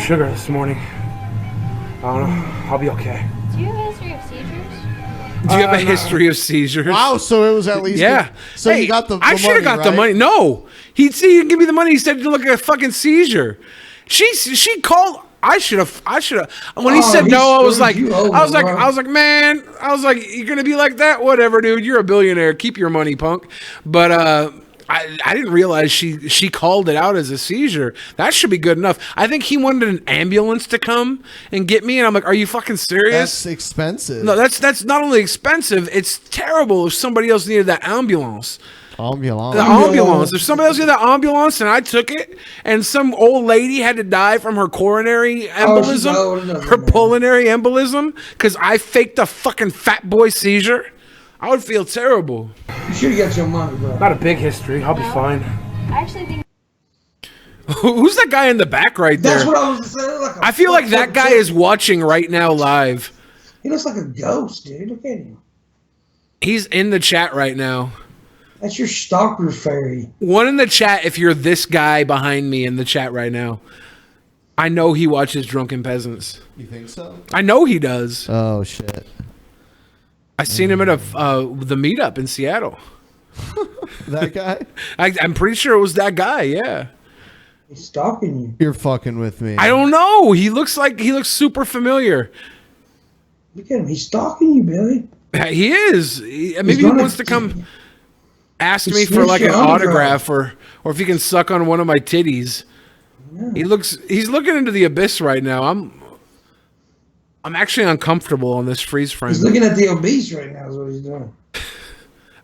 sugar this morning. I don't know. I'll be okay. Do you have a history of seizures? Do you have a history of seizures? Wow, so it was at least yeah. So hey, you got the I should have got the right? money. No, he didn't give me the money. He said to look at a fucking seizure. She called. I should have. When he said no, I was like, man, you're gonna be like that, whatever, dude. You're a billionaire. Keep your money, punk. But I didn't realize she called it out as a seizure. That should be good enough. I think he wanted an ambulance to come and get me, and I'm like, are you fucking serious? That's expensive. No, that's not only expensive. It's terrible if somebody else needed that ambulance. The ambulance. If somebody else did that ambulance and I took it, and some old lady had to die from her coronary embolism, her pulmonary embolism, because I faked a fucking fat boy seizure, I would feel terrible. You should have got your money, bro. Not a big history. I'll be fine. I actually think. Who's that guy in the back right there? That's what I was saying. Like I feel like that guy is watching right now live. He looks like a ghost, dude. Look at him. He's in the chat right now. That's your stalker fairy. One in the chat if you're this guy behind me in the chat right now. I know he watches Drunken Peasants. You think so? I know he does. Oh, shit. I seen him at the meetup in Seattle. That guy? I'm pretty sure it was that guy, yeah. He's stalking you. You're fucking with me. I don't know. He looks super familiar. Look at him. He's stalking you, Billy. He is. Maybe he wants to come ask me for like an autograph or if he can suck on one of my titties. Yeah. He's looking into the abyss right now. I'm actually uncomfortable on this freeze frame. He's looking at the obese right now is what he's doing.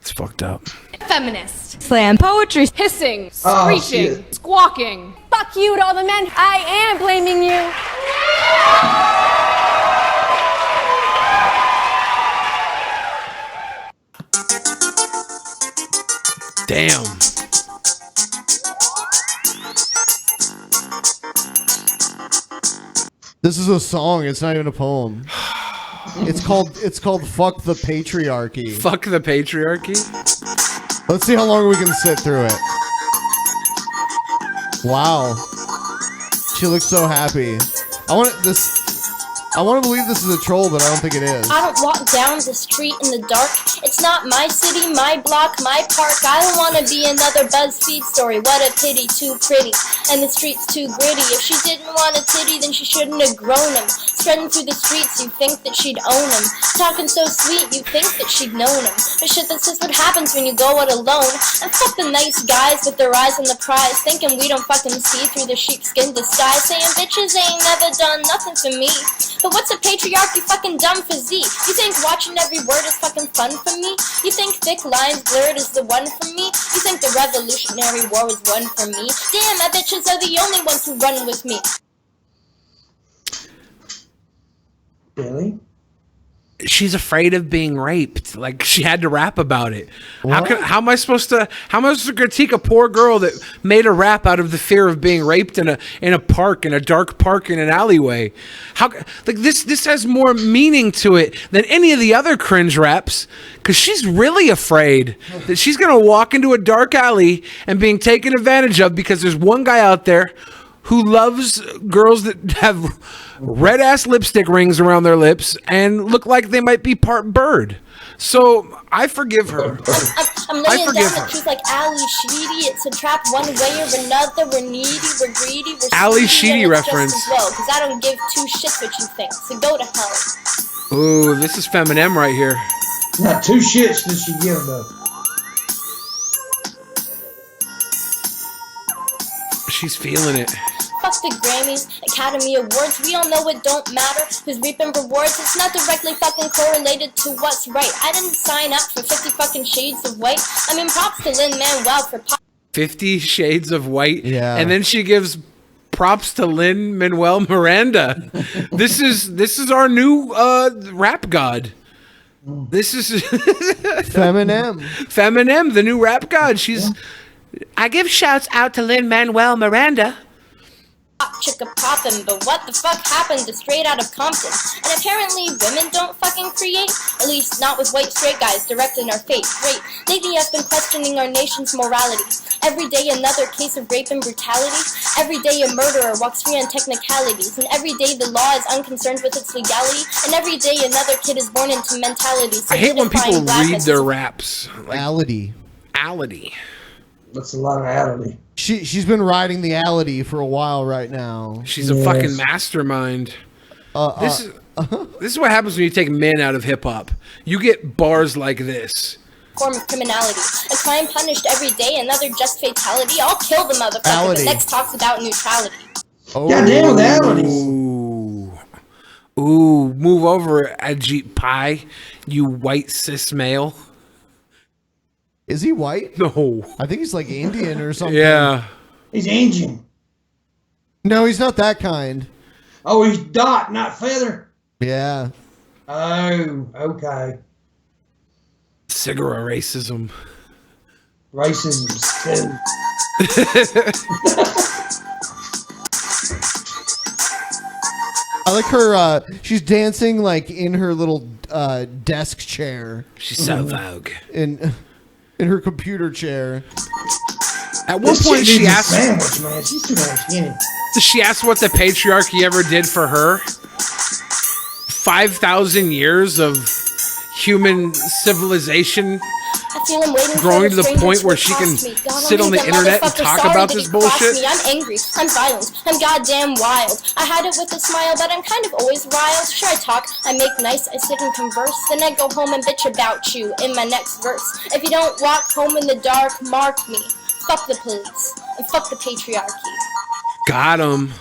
It's fucked up. Feminist. Slam poetry. Hissing. Screeching. Squawking. Fuck you to all the men. I am blaming you. Damn. This is a song. It's not even a poem. It's called "Fuck the Patriarchy." Fuck the patriarchy. Let's see how long we can sit through it. Wow, she looks so happy. I want to believe this is a troll, but I don't think it is. I don't walk down the street in the dark. It's not my city, my block, my park. I don't want to be another BuzzFeed story. What a pity, too pretty. And the street's too gritty. If she didn't want a titty, then she shouldn't have grown him. Spreading through the streets, you think that she'd own him. Talking so sweet, you think that she'd known him. But shit, that's just what happens when you go out alone. And fuck the nice guys with their eyes on the prize, thinking we don't fucking see through the sheepskin disguise. Saying bitches ain't never done nothing for me. But what's a patriarchy fucking dumb physique? You think watching every word is fucking fun for me? You think thick lines blurred is the one for me? You think the Revolutionary War was won for me? Damn, my bitches are the only ones who run with me. Billy? She's afraid of being raped. Like she had to rap about it. How am I supposed to critique a poor girl that made a rap out of the fear of being raped in a park, in a dark park, in an alleyway? This has more meaning to it than any of the other cringe raps, because she's really afraid that she's gonna walk into a dark alley and being taken advantage of because there's one guy out there who loves girls that have red ass lipstick rings around their lips and look like they might be part bird. So I forgive her. I'm laying down the truth like Ali Sheedy. It's a trap one way or another. We're needy, we're greedy, we're Ali speedy, Sheedy and it's reference. just as well, because I don't give two shits what you think. So go to hell. Ooh, this is Feminist right here. Not two shits that she give though. She's feeling it. Fuck the Grammys, Academy Awards, we all know it don't matter who's reaping rewards. It's not directly fucking correlated to what's right. I didn't sign up for 50 fucking shades of white. I mean, props to Lin-Manuel for 50 Shades of White. Yeah. And then she gives props to Lin-Manuel Miranda. This is our new rap god. This is Feminist. Feminist, the new rap god. I give shouts out to Lin-Manuel Miranda. chicka poppin', but what the fuck happened to Straight Outta Compton? And apparently women don't fucking create, at least not with white straight guys directing our fate. Wait, lately I've been questioning our nation's morality. Every day another case of rape and brutality. Every day a murderer walks free on technicalities. And every day the law is unconcerned with its legality. And every day another kid is born into mentality. I hate when people read their raps. Like, ality. That's a lot of ality. She's been riding the ality for a while right now. She's a fucking mastermind. This is what happens when you take men out of hip hop. You get bars like this. Form of criminality. A crime punished every day, another just fatality. I'll kill the motherfucker that next talks about neutrality. Oh. Goddamn the alities. Ooh, move over, Ajit Pai, you white cis male. Is he white? No. I think he's like Indian or something. Yeah. He's Asian. No, he's not that kind. Oh, he's dot, not feather. Yeah. Oh, okay. Cigarette racism. Racism's too. I like her, she's dancing like in her little desk chair. She's so vogue. In her computer chair. At one point she asked sandwich, man. She's too damn skinny. She asked what the patriarchy ever did for her. 5,000 years of human civilization growing to the point where she can sit on the internet and talk about this bullshit. I'm angry, I'm violent, I'm goddamn wild. I hide it with a smile, but I'm kind of always riled. Sure, I talk, I make nice, I sit and converse, then I go home and bitch about you in my next verse. If you don't walk home in the dark, mark me. Fuck the police, and fuck the patriarchy. Got him.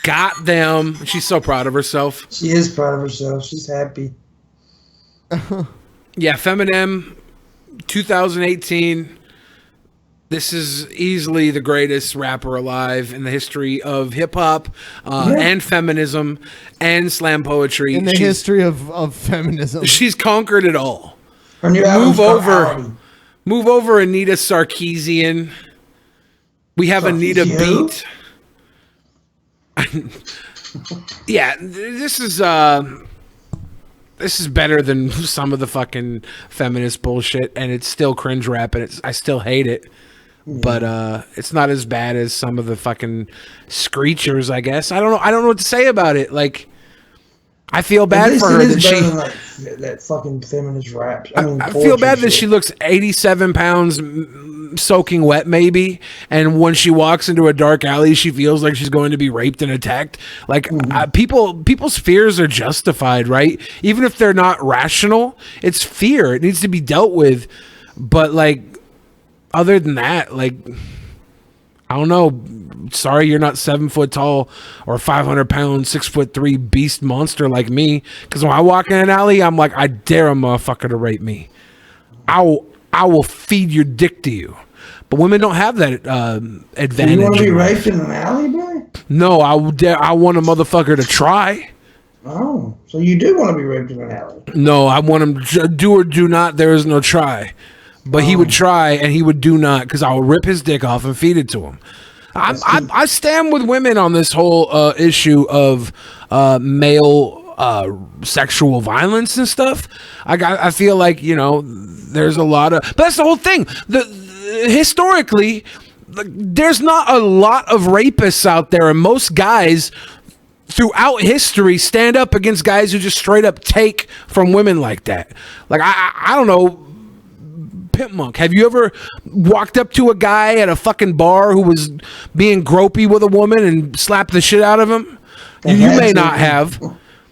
Got them. She's so proud of herself. She is proud of herself. She's happy. Yeah, Feminem, 2018. This is easily the greatest rapper alive in the history of hip hop and feminism and slam poetry. In the history of feminism. She's conquered it all. Move over, Anita Sarkeesian. We have Anita Beat. Yeah, this is better than some of the fucking feminist bullshit, and it's still cringe rap, and I still hate it. But it's not as bad as some of the fucking screechers, I guess. I don't know what to say about it. Like, I feel bad for her that she that fucking feminist rap. I feel bad that she looks 87 pounds soaking wet, maybe, and when she walks into a dark alley, she feels like she's going to be raped and attacked. Like, people's fears are justified, right? Even if they're not rational, it's fear. It needs to be dealt with. But like, other than that, like, I don't know. Sorry, you're not 7 foot tall or 500 pound, 6'3" beast monster like me. Because when I walk in an alley, I'm like, I dare a motherfucker to rape me. I will feed your dick to you. But women don't have that advantage. You want to be raped in an alley, boy? No, I want a motherfucker to try. Oh, so you do want to be raped in an alley? No, I want him to do or do not. There is no try. But he would try and he would do not, because I will rip his dick off and feed it to him. I stand with women on this whole issue of male sexual violence and stuff. I feel like, you know, there's a lot of, but that's the whole thing. Historically, there's not a lot of rapists out there, and most guys throughout history stand up against guys who just straight up take from women like that. Like, I don't know. Pimp Monk, have you ever walked up to a guy at a fucking bar who was being gropey with a woman and slapped the shit out of him? You may not have.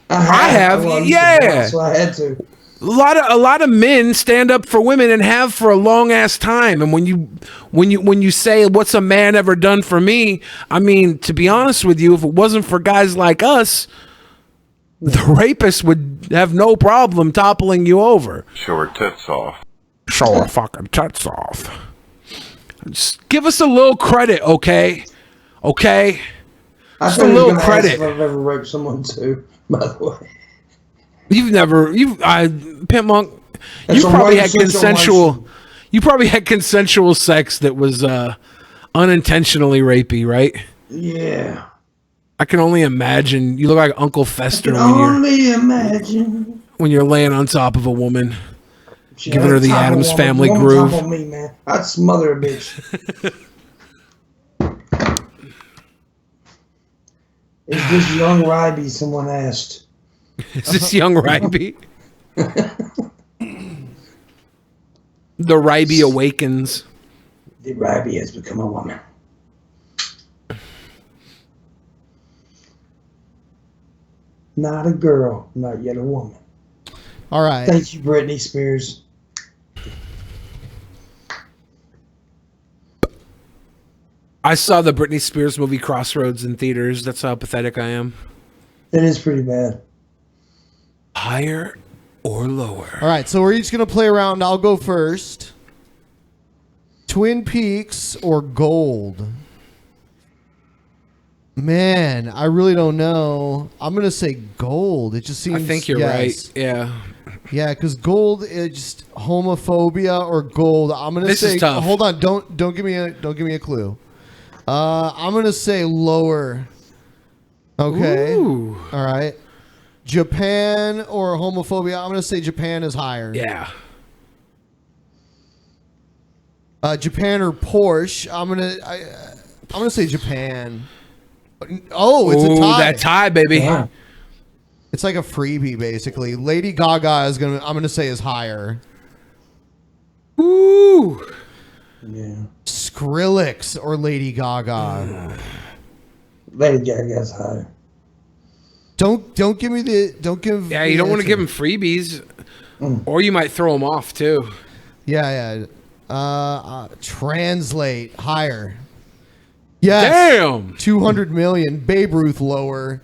I have. Yeah. So I had to. A lot of men stand up for women and have for a long ass time. And when you say, what's a man ever done for me? I mean, to be honest with you, if it wasn't for guys like us, the rapist would have no problem toppling you over. Show her tits off. Show her fucking tits off. Just give us a little credit, okay? Okay? Just a little credit. If I've ever raped someone too, by the way. Pimp Monk, you probably had consensual sex that was unintentionally rapey, right? Yeah. I can only imagine. You look like Uncle Fester Imagine. when you're laying on top of a woman, Shit, giving her the top of Addams woman, Family woman groove. top on me, man. I'd smother a bitch. Is this young Ryby? Someone asked. Is this young Ryby? The Ryby awakens. The Ryby has become a woman. Not a girl, not yet a woman. All right. Thank you, Britney Spears. I saw the Britney Spears movie Crossroads in theaters. That's how pathetic I am. It is pretty bad. Higher or lower? All right, so we're each going to play around. I'll go first. Twin Peaks or Gold? Man, I really don't know. I'm going to say Gold. It just seems... I think you're right. Yeah. Yeah, because Gold is just homophobia or Gold. I'm going to This say... is tough. Hold on. Don't give me a clue. I'm going to say lower. Okay. Ooh. All right. Japan or homophobia? I'm going to say Japan is higher. Yeah. Japan or Porsche? I'm gonna say Japan. Oh, it's a tie. That tie, baby. Yeah. It's like a freebie, basically. Lady Gaga is I'm gonna say is higher. Ooh. Yeah. Skrillex or Lady Gaga? Lady Gaga's higher. Don't give me the Yeah, you don't want to give them freebies, or you might throw them off too. Yeah. Translate higher. Yes. Damn. 200 million. Babe Ruth lower.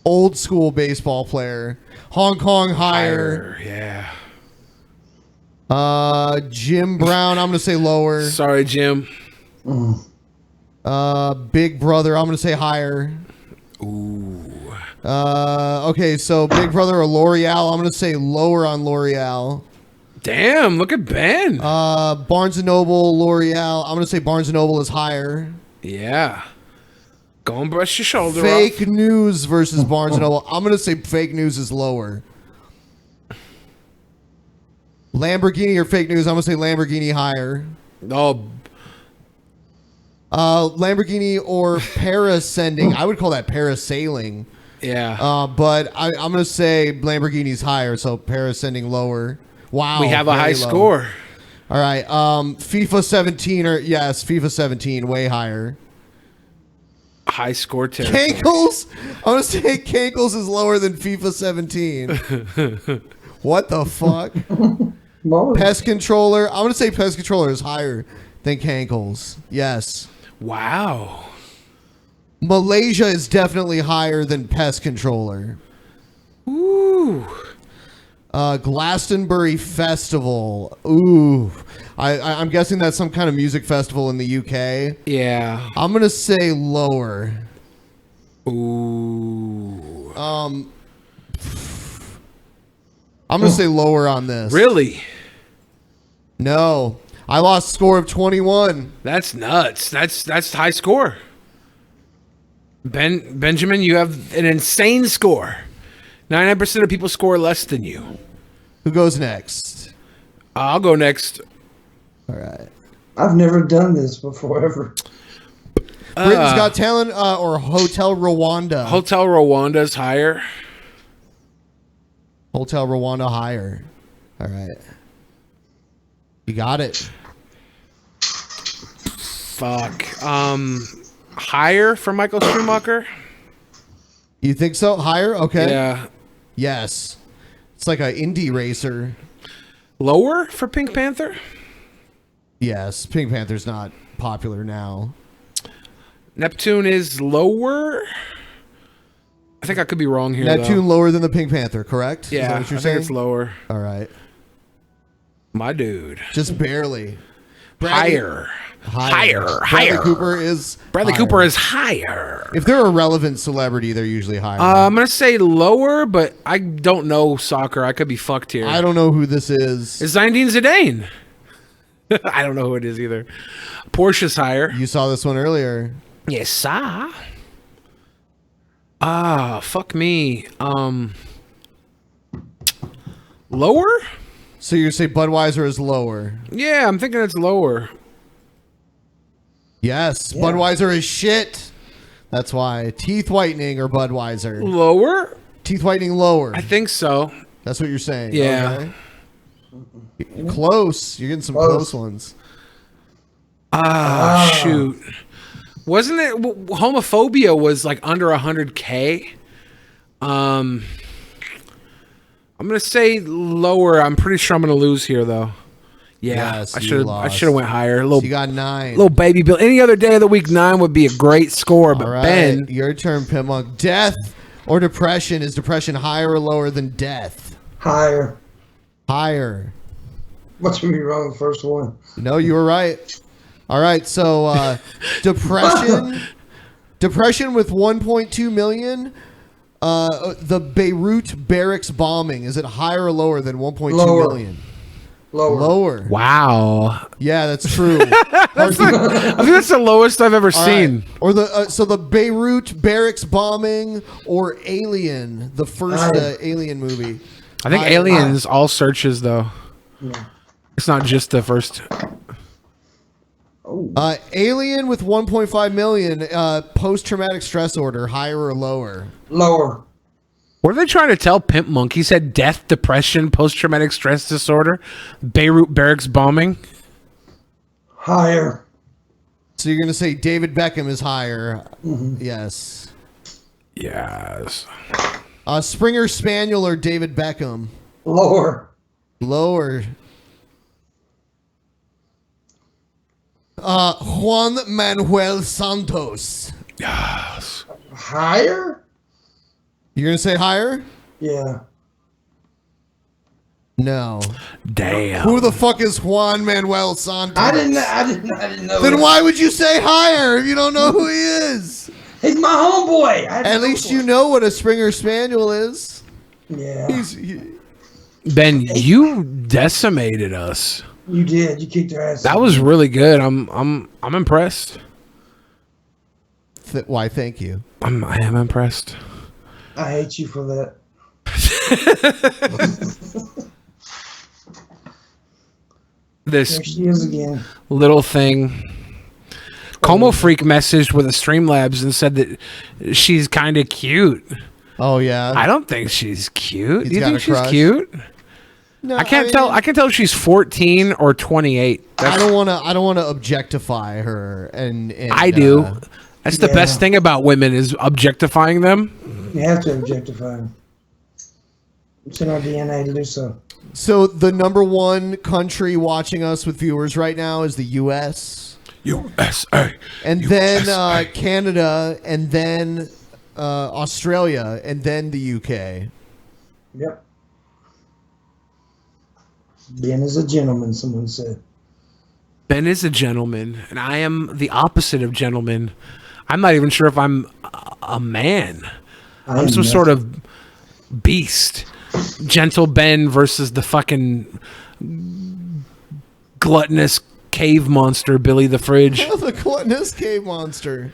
Old school baseball player. Hong Kong higher. Yeah. Jim Brown, I'm gonna say lower. Sorry, Jim. Big Brother, I'm gonna say higher. Ooh. Okay, so Big Brother or L'Oreal, I'm gonna say lower on L'Oreal. Damn, look at Ben. Barnes & Noble, L'Oreal, I'm gonna say Barnes & Noble is higher. Yeah. Go and brush your shoulder Fake off. News versus Barnes & Noble, I'm gonna say Fake News is lower. Lamborghini or Fake News, I'm gonna say Lamborghini higher. Oh. Lamborghini or parascending, I would call that parasailing. Yeah. But I'm going to say Lamborghini's higher, so parascending lower. Wow. We have a high very low. score. All right. FIFA 17 or yes, FIFA 17 way higher. High score territory. Cankles? I'm going to say Cankles is lower than FIFA 17. What the fuck? Pest Controller. I'm going to say Pest Controller is higher than Cankles. Yes. Wow. Malaysia is definitely higher than Pest Controller. Ooh. Glastonbury Festival. Ooh. I'm guessing that's some kind of music festival in the UK. Yeah. I'm going to say lower. Ooh. I'm going to say lower on this. Really? No. I lost a score of 21. That's nuts. That's high score. Benjamin, you have an insane score. 99% of people score less than you. Who goes next? I'll go next. All right. I've never done this before ever. Britain's Got Talent or Hotel Rwanda? Hotel Rwanda's higher. Hotel Rwanda higher. All right. You got it. Fuck. Higher for Michael Schumacher? You think so? Higher? Okay. Yeah. Yes. It's like an indie racer. Lower for Pink Panther? Yes. Pink Panther's not popular now. Neptune is lower? I think I could be wrong here. Neptune lower than the Pink Panther, correct? Yeah, Is that what you're I saying? think it's lower. All right. My dude. Just barely. Higher. Bradley Cooper is Bradley higher. Cooper is higher. If they're a relevant celebrity, they're usually higher. I'm going to say lower, but I don't know soccer. I could be fucked here. I don't know who this is. It's Zinedine Zidane. I don't know who it is either. Porsche's higher. You saw this one earlier. Yes, sir. Fuck me. Lower? So you say Budweiser is lower? Yeah, I'm thinking it's lower. Yes, Budweiser is shit. That's why. Teeth whitening or Budweiser? Lower? Teeth whitening lower. I think so. That's what you're saying. Yeah. Okay. Close. You're getting some close ones. Shoot. Wasn't it homophobia was like under 100K? I'm gonna say lower. I'm pretty sure I'm gonna lose here though. Yeah, Yes, I you should lost. have went higher. So you got 9. Little baby Bill. Any other day of the week, 9 would be a great score. But All right, Ben, your turn, Pimp Monk. Death or depression? Is depression higher or lower than death? Higher. Higher. What's me wrong? The first one. No, you were right. All right, so depression with 1.2 million. The Beirut barracks bombing, is it higher or lower than 1.2 million? Lower. Wow. Yeah, that's true. I think that's the lowest I've ever All seen. right. Or the Beirut barracks bombing or Alien, the first Alien movie. I think Alien is all searches though. Yeah. It's not just the first. Alien with 1.5 million. Post-traumatic stress order, higher or lower? Lower. What are they trying to tell Pimp Monk? He said death, depression, post-traumatic stress disorder, Beirut barracks bombing. Higher. So you're going to say David Beckham is higher. Yes. Yes. Springer Spaniel or David Beckham? Lower. Lower. Juan Manuel Santos. Yes. Higher? You're going to say higher? Yeah. No. Damn. Who the fuck is Juan Manuel Santos? I didn't know. Then that. why would you say higher if you don't know who he is? He's my homeboy. At least you know what a Springer Spaniel is. Yeah. Ben, you decimated us. You did. You kicked their ass. That was really good. I'm impressed. Why? Thank you. I am impressed. I hate you for that. This There she is again. little thing. Como Freak messaged with a Streamlabs and said that she's kind of cute. Oh yeah. I don't think she's cute. He's Do you got think a she's crush. cute? No, I can't tell. I can tell if she's 14 or 28. I don't want to objectify her, and I do. That's the best thing about women is objectifying them. You have to objectify them. It's in our DNA to do so. So the number one country watching us with viewers right now is the U.S. USA. And then Canada, and then Australia, and then the U.K. Yep. Ben is a gentleman, someone said. Ben is a gentleman, and I am the opposite of gentleman. I'm not even sure if I'm a man. I'm some sort of beast. Gentle Ben versus the fucking gluttonous cave monster, Billy the Fridge. The gluttonous cave monster.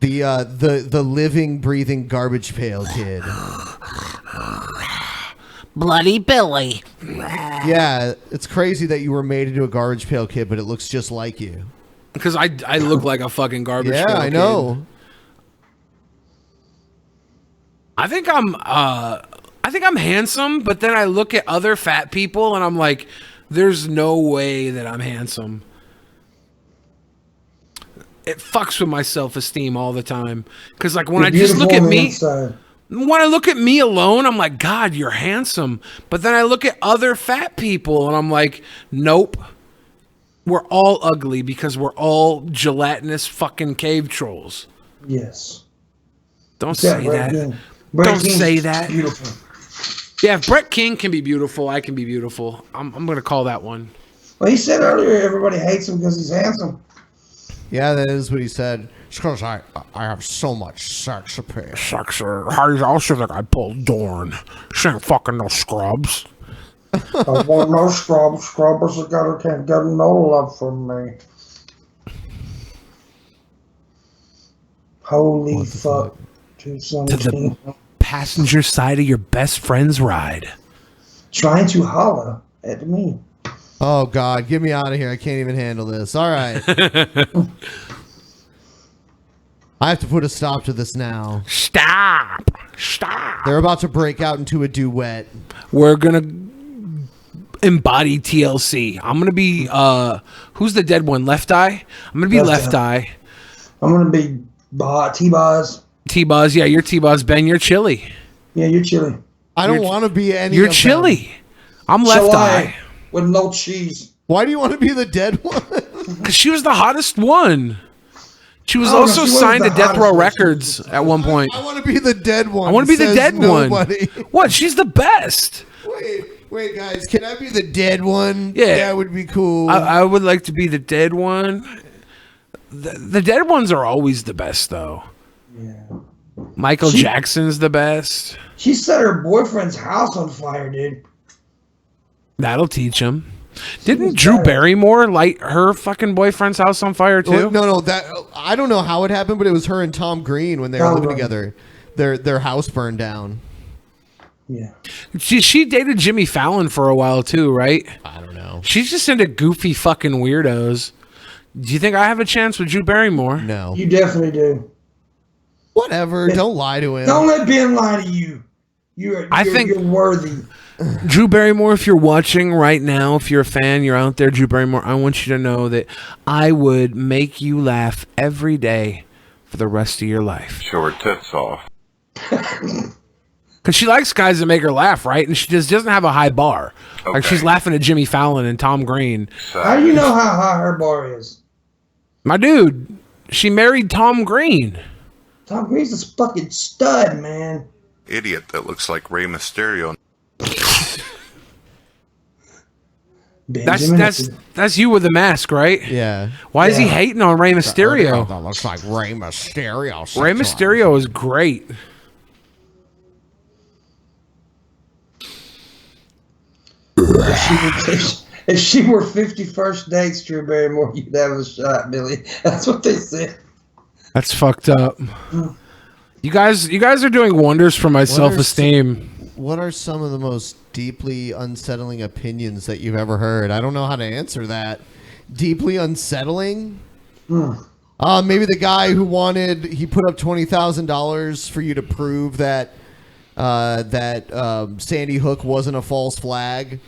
The living, breathing garbage pail kid. Bloody Billy. Yeah, it's crazy that you were made into a garbage pail kid, but it looks just like you. Because I look like a fucking garbage pail Yeah, I kid. know. I think I'm handsome, but then I look at other fat people and I'm like, there's no way that I'm handsome. It fucks with my self-esteem all the time. Because like when I just look at me, when I look at me alone, I'm like, God, you're handsome. But then I look at other fat people and I'm like, nope. We're all ugly because we're all gelatinous fucking cave trolls. Yes. Don't say that. Don't say that. Beautiful. Yeah, if Brett King can be beautiful, I can be beautiful. I'm going to call that one. Well, he said earlier everybody hates him because he's handsome. Yeah, that is what he said. It's because I have so much sex appeal. How do you also think I pulled Dorn? She ain't fucking no scrubs. I want no scrubs. Scrubbers can't get no love from me. Holy fuck. 217. To the passenger side of your best friend's ride. Trying to holler at me. Oh God, get me out of here! I can't even handle this. All right, I have to put a stop to this now. Stop! They're about to break out into a duet. We're gonna embody TLC. I'm gonna be who's the dead one? Left Eye. I'm gonna be Left Eye. I'm gonna be T-Boz. T-Boz, yeah, you're T-Boz. Ben, you're Chili. Yeah, you're Chili. I don't want to be any. You're of Chili. them. I'm Left Eye. With no cheese. Why do you want to be the dead one? Because she was the hottest one. She was also signed to Death Row Records at one point. I want to be the dead one. I want to be the says dead nobody. one. What? She's the best. Wait, guys, can I be the dead one? Yeah. That would be cool. I would like to be the dead one. The dead ones are always the best, though. Yeah. Michael Jackson's the best. She set her boyfriend's house on fire, dude. That'll teach him. Didn't Drew Barrymore light her fucking boyfriend's house on fire too? No, that I don't know how it happened, but it was her and Tom Green when they were living together. Their house burned down. Yeah. She dated Jimmy Fallon for a while too, right? I don't know. She's just into goofy fucking weirdos. Do you think I have a chance with Drew Barrymore? No. You definitely do. Whatever. Don't lie to him. Don't let Ben lie to you. You're worthy. Drew Barrymore, if you're watching right now, if you're a fan, you're out there, Drew Barrymore, I want you to know that I would make you laugh every day for the rest of your life. Show her tits off. Because she likes guys that make her laugh, right? And she just doesn't have a high bar. Okay. Like she's laughing at Jimmy Fallon and Tom Green. How do you know how high her bar is? My dude, she married Tom Green. Tom Green's a fucking stud, man. Idiot that looks like Rey Mysterio. That's you with the mask, right? Yeah. Why is he hating on Rey Mysterio? That looks like Rey Mysterio. Rey Mysterio is great. If she were 51st dates, Drew Barrymore, you'd have a shot, Billy. That's what they said. That's fucked up. You guys are doing wonders for my self-esteem. What are some of the most deeply unsettling opinions that you've ever heard? I don't know how to answer that. Deeply unsettling? Maybe the guy who he put up $20,000 for you to prove that Sandy Hook wasn't a false flag,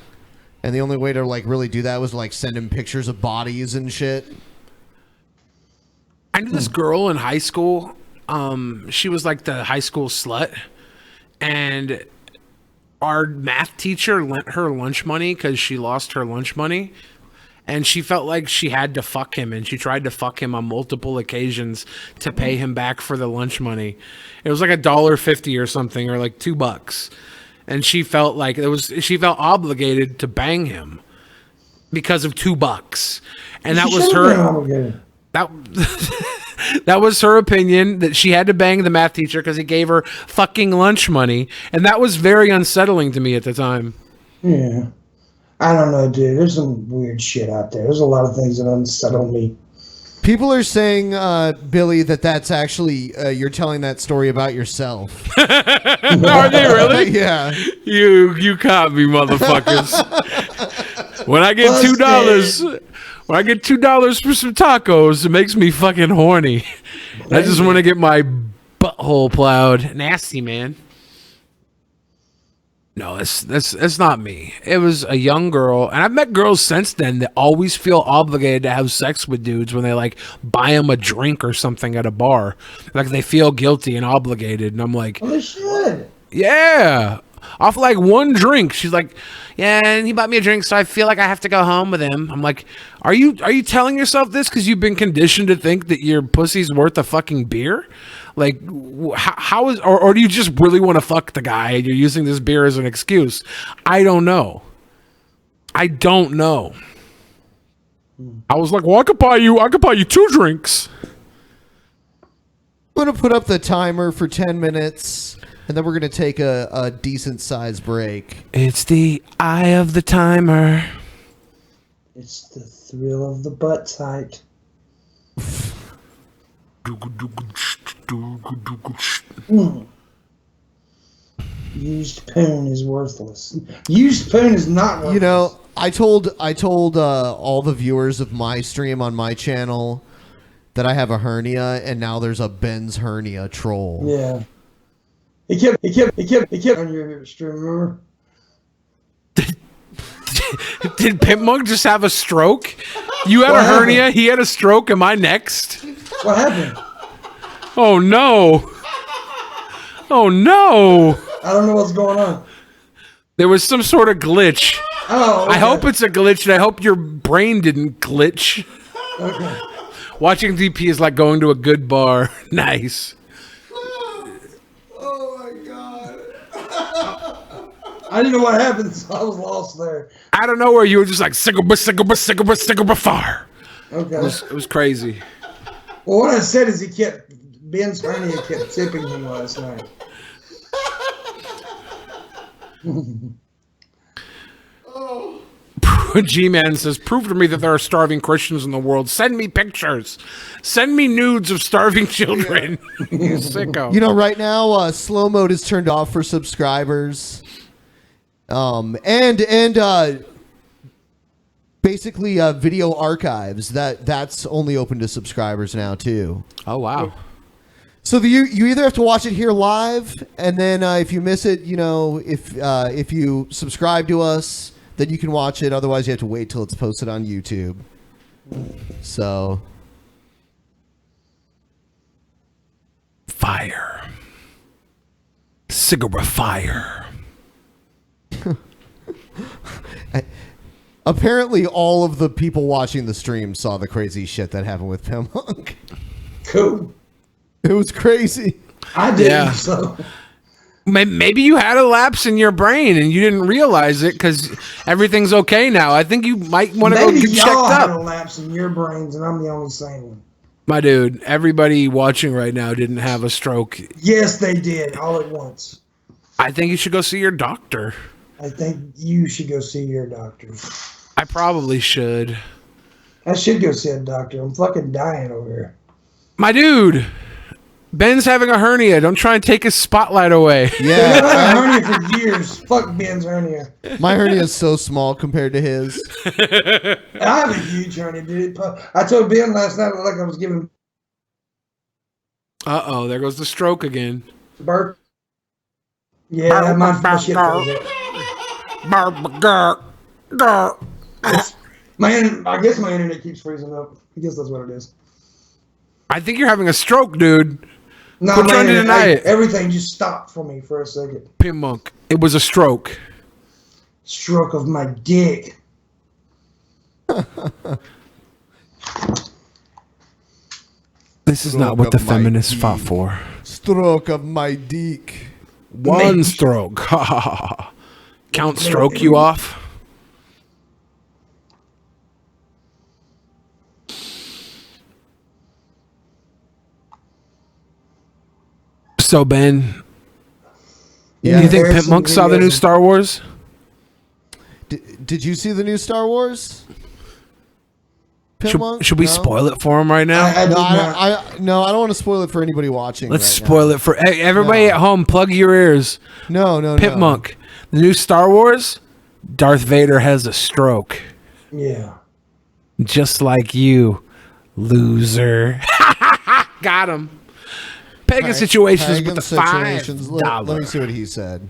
and the only way to really do that was to send him pictures of bodies and shit. I knew this girl in high school. She was like the high school slut, and our math teacher lent her lunch money because she lost her lunch money, and she felt like she had to fuck him, and she tried to fuck him on multiple occasions to pay him back for the lunch money. It was like $1.50 or something, or like $2, and she felt like she felt obligated to bang him because of $2, and that was her. That was her opinion, that she had to bang the math teacher because he gave her fucking lunch money. And that was very unsettling to me at the time. Yeah. I don't know, dude. There's some weird shit out there. There's a lot of things that unsettle me. People are saying, Billy, that's actually, you're telling that story about yourself. Are they really? Yeah. You caught me, motherfuckers. When I get $2... When I get $2 for some tacos, it makes me fucking horny. I just want to get my butthole plowed. Nasty, man. No, that's not me. It was a young girl, and I've met girls since then that always feel obligated to have sex with dudes when they buy them a drink or something at a bar. Like they feel guilty and obligated, and I'm like, well, they should. Yeah. Off one drink, she's like, yeah, and he bought me a drink, so I feel like I have to go home with him. I'm like, are you telling yourself this because you've been conditioned to think that your pussy's worth a fucking beer? Like, how is, or do you just really want to fuck the guy and you're using this beer as an excuse? I don't know. I was like, well, I could buy you 2 drinks. I'm gonna put up the timer for 10 minutes. And then we're going to take a decent sized break. It's the eye of the timer. It's the thrill of the butt sight. Used poon is worthless. Used poon is not worthless. You know, I told all the viewers of my stream on my channel that I have a hernia, and now there's a Ben's hernia troll. Yeah. He kept on your stream, remember? Did Pimp Monk just have a stroke? You had What a hernia, happened? he had a stroke, am I next? What happened? Oh no. Oh no. I don't know what's going on. There was some sort of glitch. Oh, okay. I hope it's a glitch, and I hope your brain didn't glitch. Okay. Watching DP is like going to a good bar. Nice. Oh my god. I didn't know what happened, so I was lost there. I don't know where you were just like siggle fire. Okay. It was crazy. Well, what I said is Ben's hernia kept tipping him last night. G-Man says, prove to me that there are starving Christians in the world. Send me pictures. Send me nudes of starving children. You sicko. You know, right now, slow mode is turned off for subscribers. Basically, video archives, that's only open to subscribers now, too. Oh, wow. So you either have to watch it here live, and then if you miss it, you know, if you subscribe to us, then you can watch it. Otherwise, you have to wait till it's posted on YouTube. So, fire, cigarette fire. Apparently, all of the people watching the stream saw the crazy shit that happened with Pim Monk. Cool. It was crazy. I did. So. Maybe you had a lapse in your brain and you didn't realize it because everything's okay now. I think you might want to go get checked y'all had a up. lapse in your brains, and I'm the only sane one. My dude, everybody watching right now didn't have a stroke. Yes, they did, all at once. I think you should go see your doctor. I think you should go see your doctor. I probably should. I should go see a doctor. I'm fucking dying over here. My dude, Ben's having a hernia. Don't try and take his spotlight away. Yeah. I've had a hernia for years. Fuck Ben's hernia. My hernia is so small compared to his. I have a huge hernia, dude. I told Ben last night like I was giving Uh-oh, there goes the stroke again. birth. Yeah, my shit goes up. I guess my internet keeps freezing up. I guess that's what it is. I think you're having a stroke, dude. No, Quit trying to deny it. Everything just stopped for me for a second. Pim Monk, it was a stroke. Stroke of my dick. This is not what the feminists fought for. Stroke of my dick. One stroke. Count stroke you off. So Ben, Yeah. you think There's Pimp some Monk saw the new videos. Star Wars? Did you see the new Star Wars? Should we spoil it for him right now? No, I don't want to spoil it for anybody watching. Let's spoil it for everybody at home. Plug your ears. No. Pimp Monk, the new Star Wars. Darth Vader has a stroke, Yeah. just like you, loser. Got him. Pegging situations with the $5. Let me see what he said,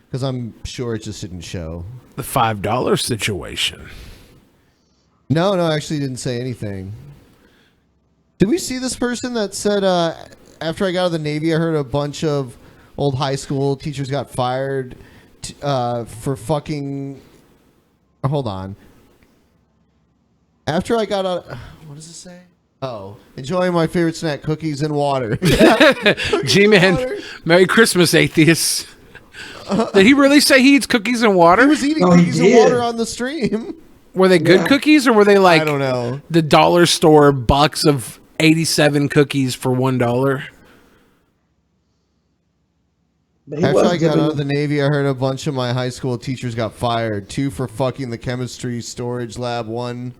because I'm sure it just didn't show. The $5 situation. No, actually didn't say anything. Did we see this person that said, after I got out of the Navy, I heard a bunch of old high school teachers got fired for fucking... Hold on. After I got out... What does it say? Oh, enjoying my favorite snack, cookies and water. G-Man, Merry Christmas, atheists. Did he really say he eats cookies and water? He was eating cookies and water on the stream. Were they good cookies, or were they like I don't know. the dollar store box of 87 cookies for $1? After I got out of the Navy, I heard a bunch of my high school teachers got fired. 2 for fucking the chemistry storage lab, 1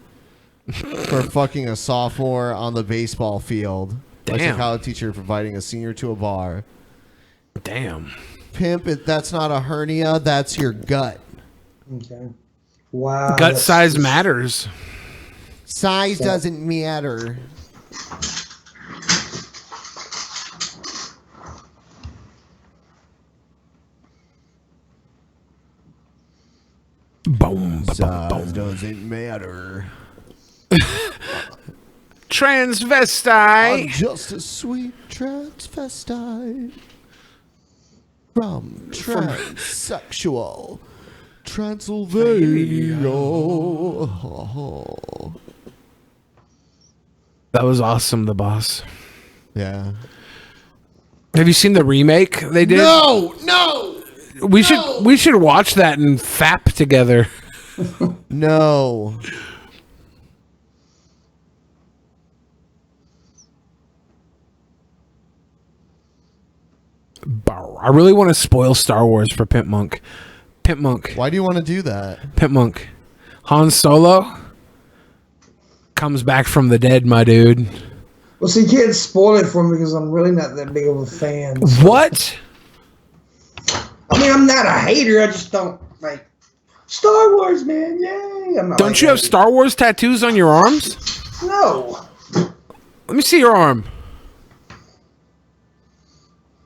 for fucking a sophomore on the baseball field. Damn. My psychology teacher providing a senior to a bar. Damn. Pimp, that's not a hernia, that's your gut. Okay. Wow. Gut size matters. Size doesn't matter. Boom. Size doesn't matter. Transvestite. I'm just a sweet transvestite from transsexual Transylvania. That was awesome, the boss. Yeah. Have you seen the remake they did? No. We should watch that and fap together. No. I really want to spoil Star Wars for Pimp Monk. Pimp Monk. Why do you want to do that? Pimp Monk. Han Solo comes back from the dead, my dude. Well, see, you can't spoil it for me because I'm really not that big of a fan. What? I mean, I'm not a hater. I just don't like Star Wars, man. Yay! I'm not. Don't you have Star Wars tattoos on your arms? No. Let me see your arm.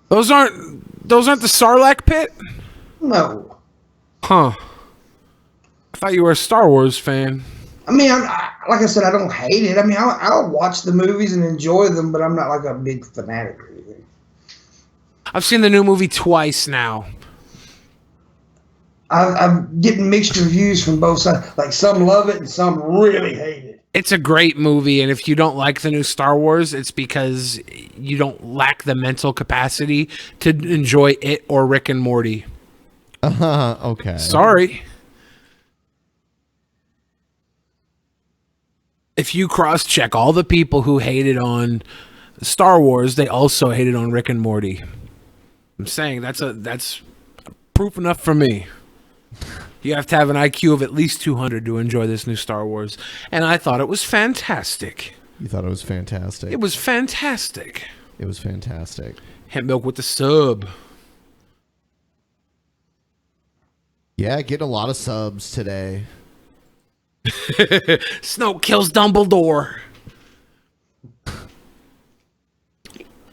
Those aren't the Sarlacc pit? No. Huh. I thought you were a Star Wars fan. I mean, like I said, I don't hate it. I mean, I'll watch the movies and enjoy them, but I'm not like a big fanatic or anything. I've seen the new movie twice now. I'm getting mixed reviews from both sides. Like, some love it and some really hate it. It's a great movie, and if you don't like the new Star Wars, it's because you don't lack the mental capacity to enjoy it or Rick and Morty. Okay. Sorry. If you cross-check all the people who hated on Star Wars, they also hated on Rick and Morty. I'm saying that's proof enough for me. You have to have an IQ of at least 200 to enjoy this new Star Wars. And I thought it was fantastic. You thought it was fantastic. It was fantastic. It was fantastic. Hemp Milk with the sub. Yeah, getting a lot of subs today. Snoke kills Dumbledore.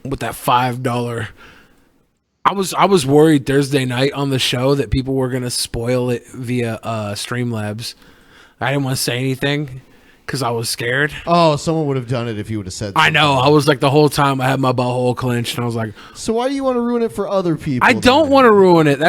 With that $5. I was worried Thursday night on the show that people were gonna spoil it via Streamlabs. I didn't want to say anything because I was scared. Oh, someone would have done it if you would have said something. I know. I was like, the whole time I had my butthole clenched, and I was like, so why do you want to ruin it for other people? I don't want to ruin it.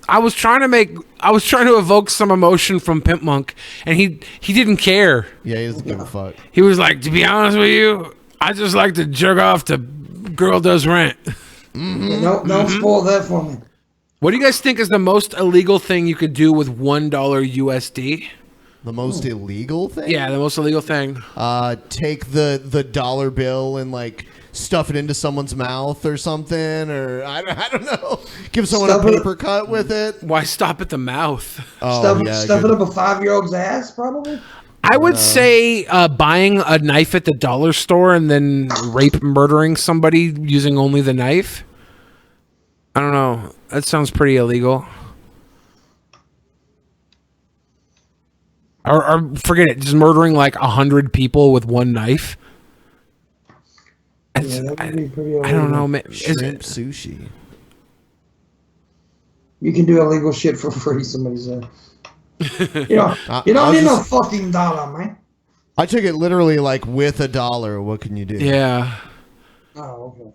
I was trying to evoke some emotion from Pimp Monk, and he didn't care. Yeah, he doesn't give a fuck. He was like, to be honest with you, I just like to jerk off to Girl Does Rent. Yeah, don't spoil that for me. What do you guys think is the most illegal thing you could do with $1 USD? The most illegal thing? Yeah, the most illegal thing. Take the dollar bill and like stuff it into someone's mouth or something, or I don't know. Give someone a paper cut with it. Why stop at the mouth? Oh, stuff it up a 5-year-old's ass, probably. I would say buying a knife at the dollar store and then murdering somebody using only the knife. I don't know. That sounds pretty illegal. Or forget it. Just murdering like 100 people with one knife. Yeah, that would be pretty illegal. I don't know. Shrimp sushi. You can do illegal shit for free, somebody said. You don't need no fucking dollar, man. I took it literally like with $1. What can you do? Yeah. Oh, okay.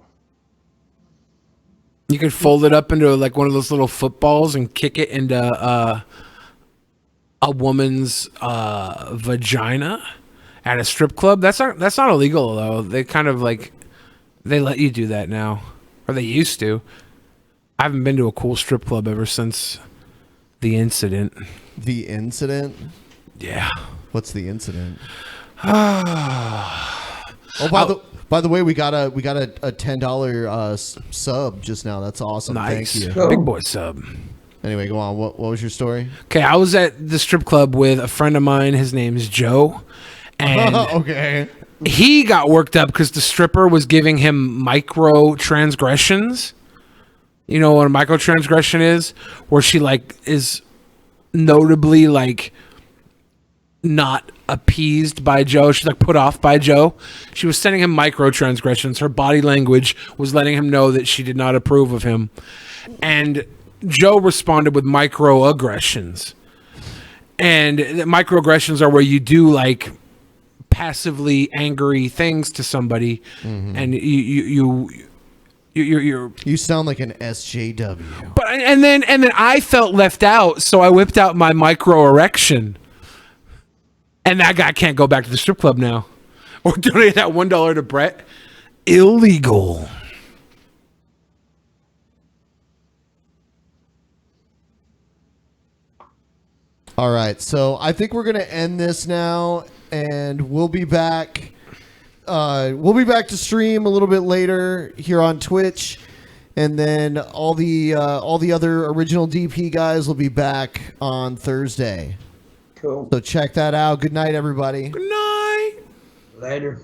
You could fold it up into like one of those little footballs and kick it into a woman's vagina at a strip club. That's not illegal though. They kind of like they let you do that now, or they used to. I haven't been to a cool strip club ever since the incident. The incident? Yeah. What's the incident? Oh, by the way, we got a $10 sub just now. That's awesome. Nice. Thank you. Big boy sub. Anyway, go on. What was your story? Okay, I was at the strip club with a friend of mine. His name is Joe. And okay. He got worked up because the stripper was giving him micro transgressions. You know what a micro transgression is? Where she like is notably like not appeased by Joe. She's like put off by Joe. She was sending him micro transgressions. Her body language was letting him know that she did not approve of him. And Joe responded with microaggressions. And the microaggressions are where you do like passively angry things to somebody, and you sound like an SJW. But and then I felt left out, so I whipped out my micro erection, and that guy can't go back to the strip club now, or donate that $1 to Brett. Illegal. All right, so I think we're gonna end this now, and we'll be back. We'll be back to stream a little bit later here on Twitch, and then all the other original DP guys will be back on Thursday. Cool. So check that out. Good night, everybody. Good night. Later.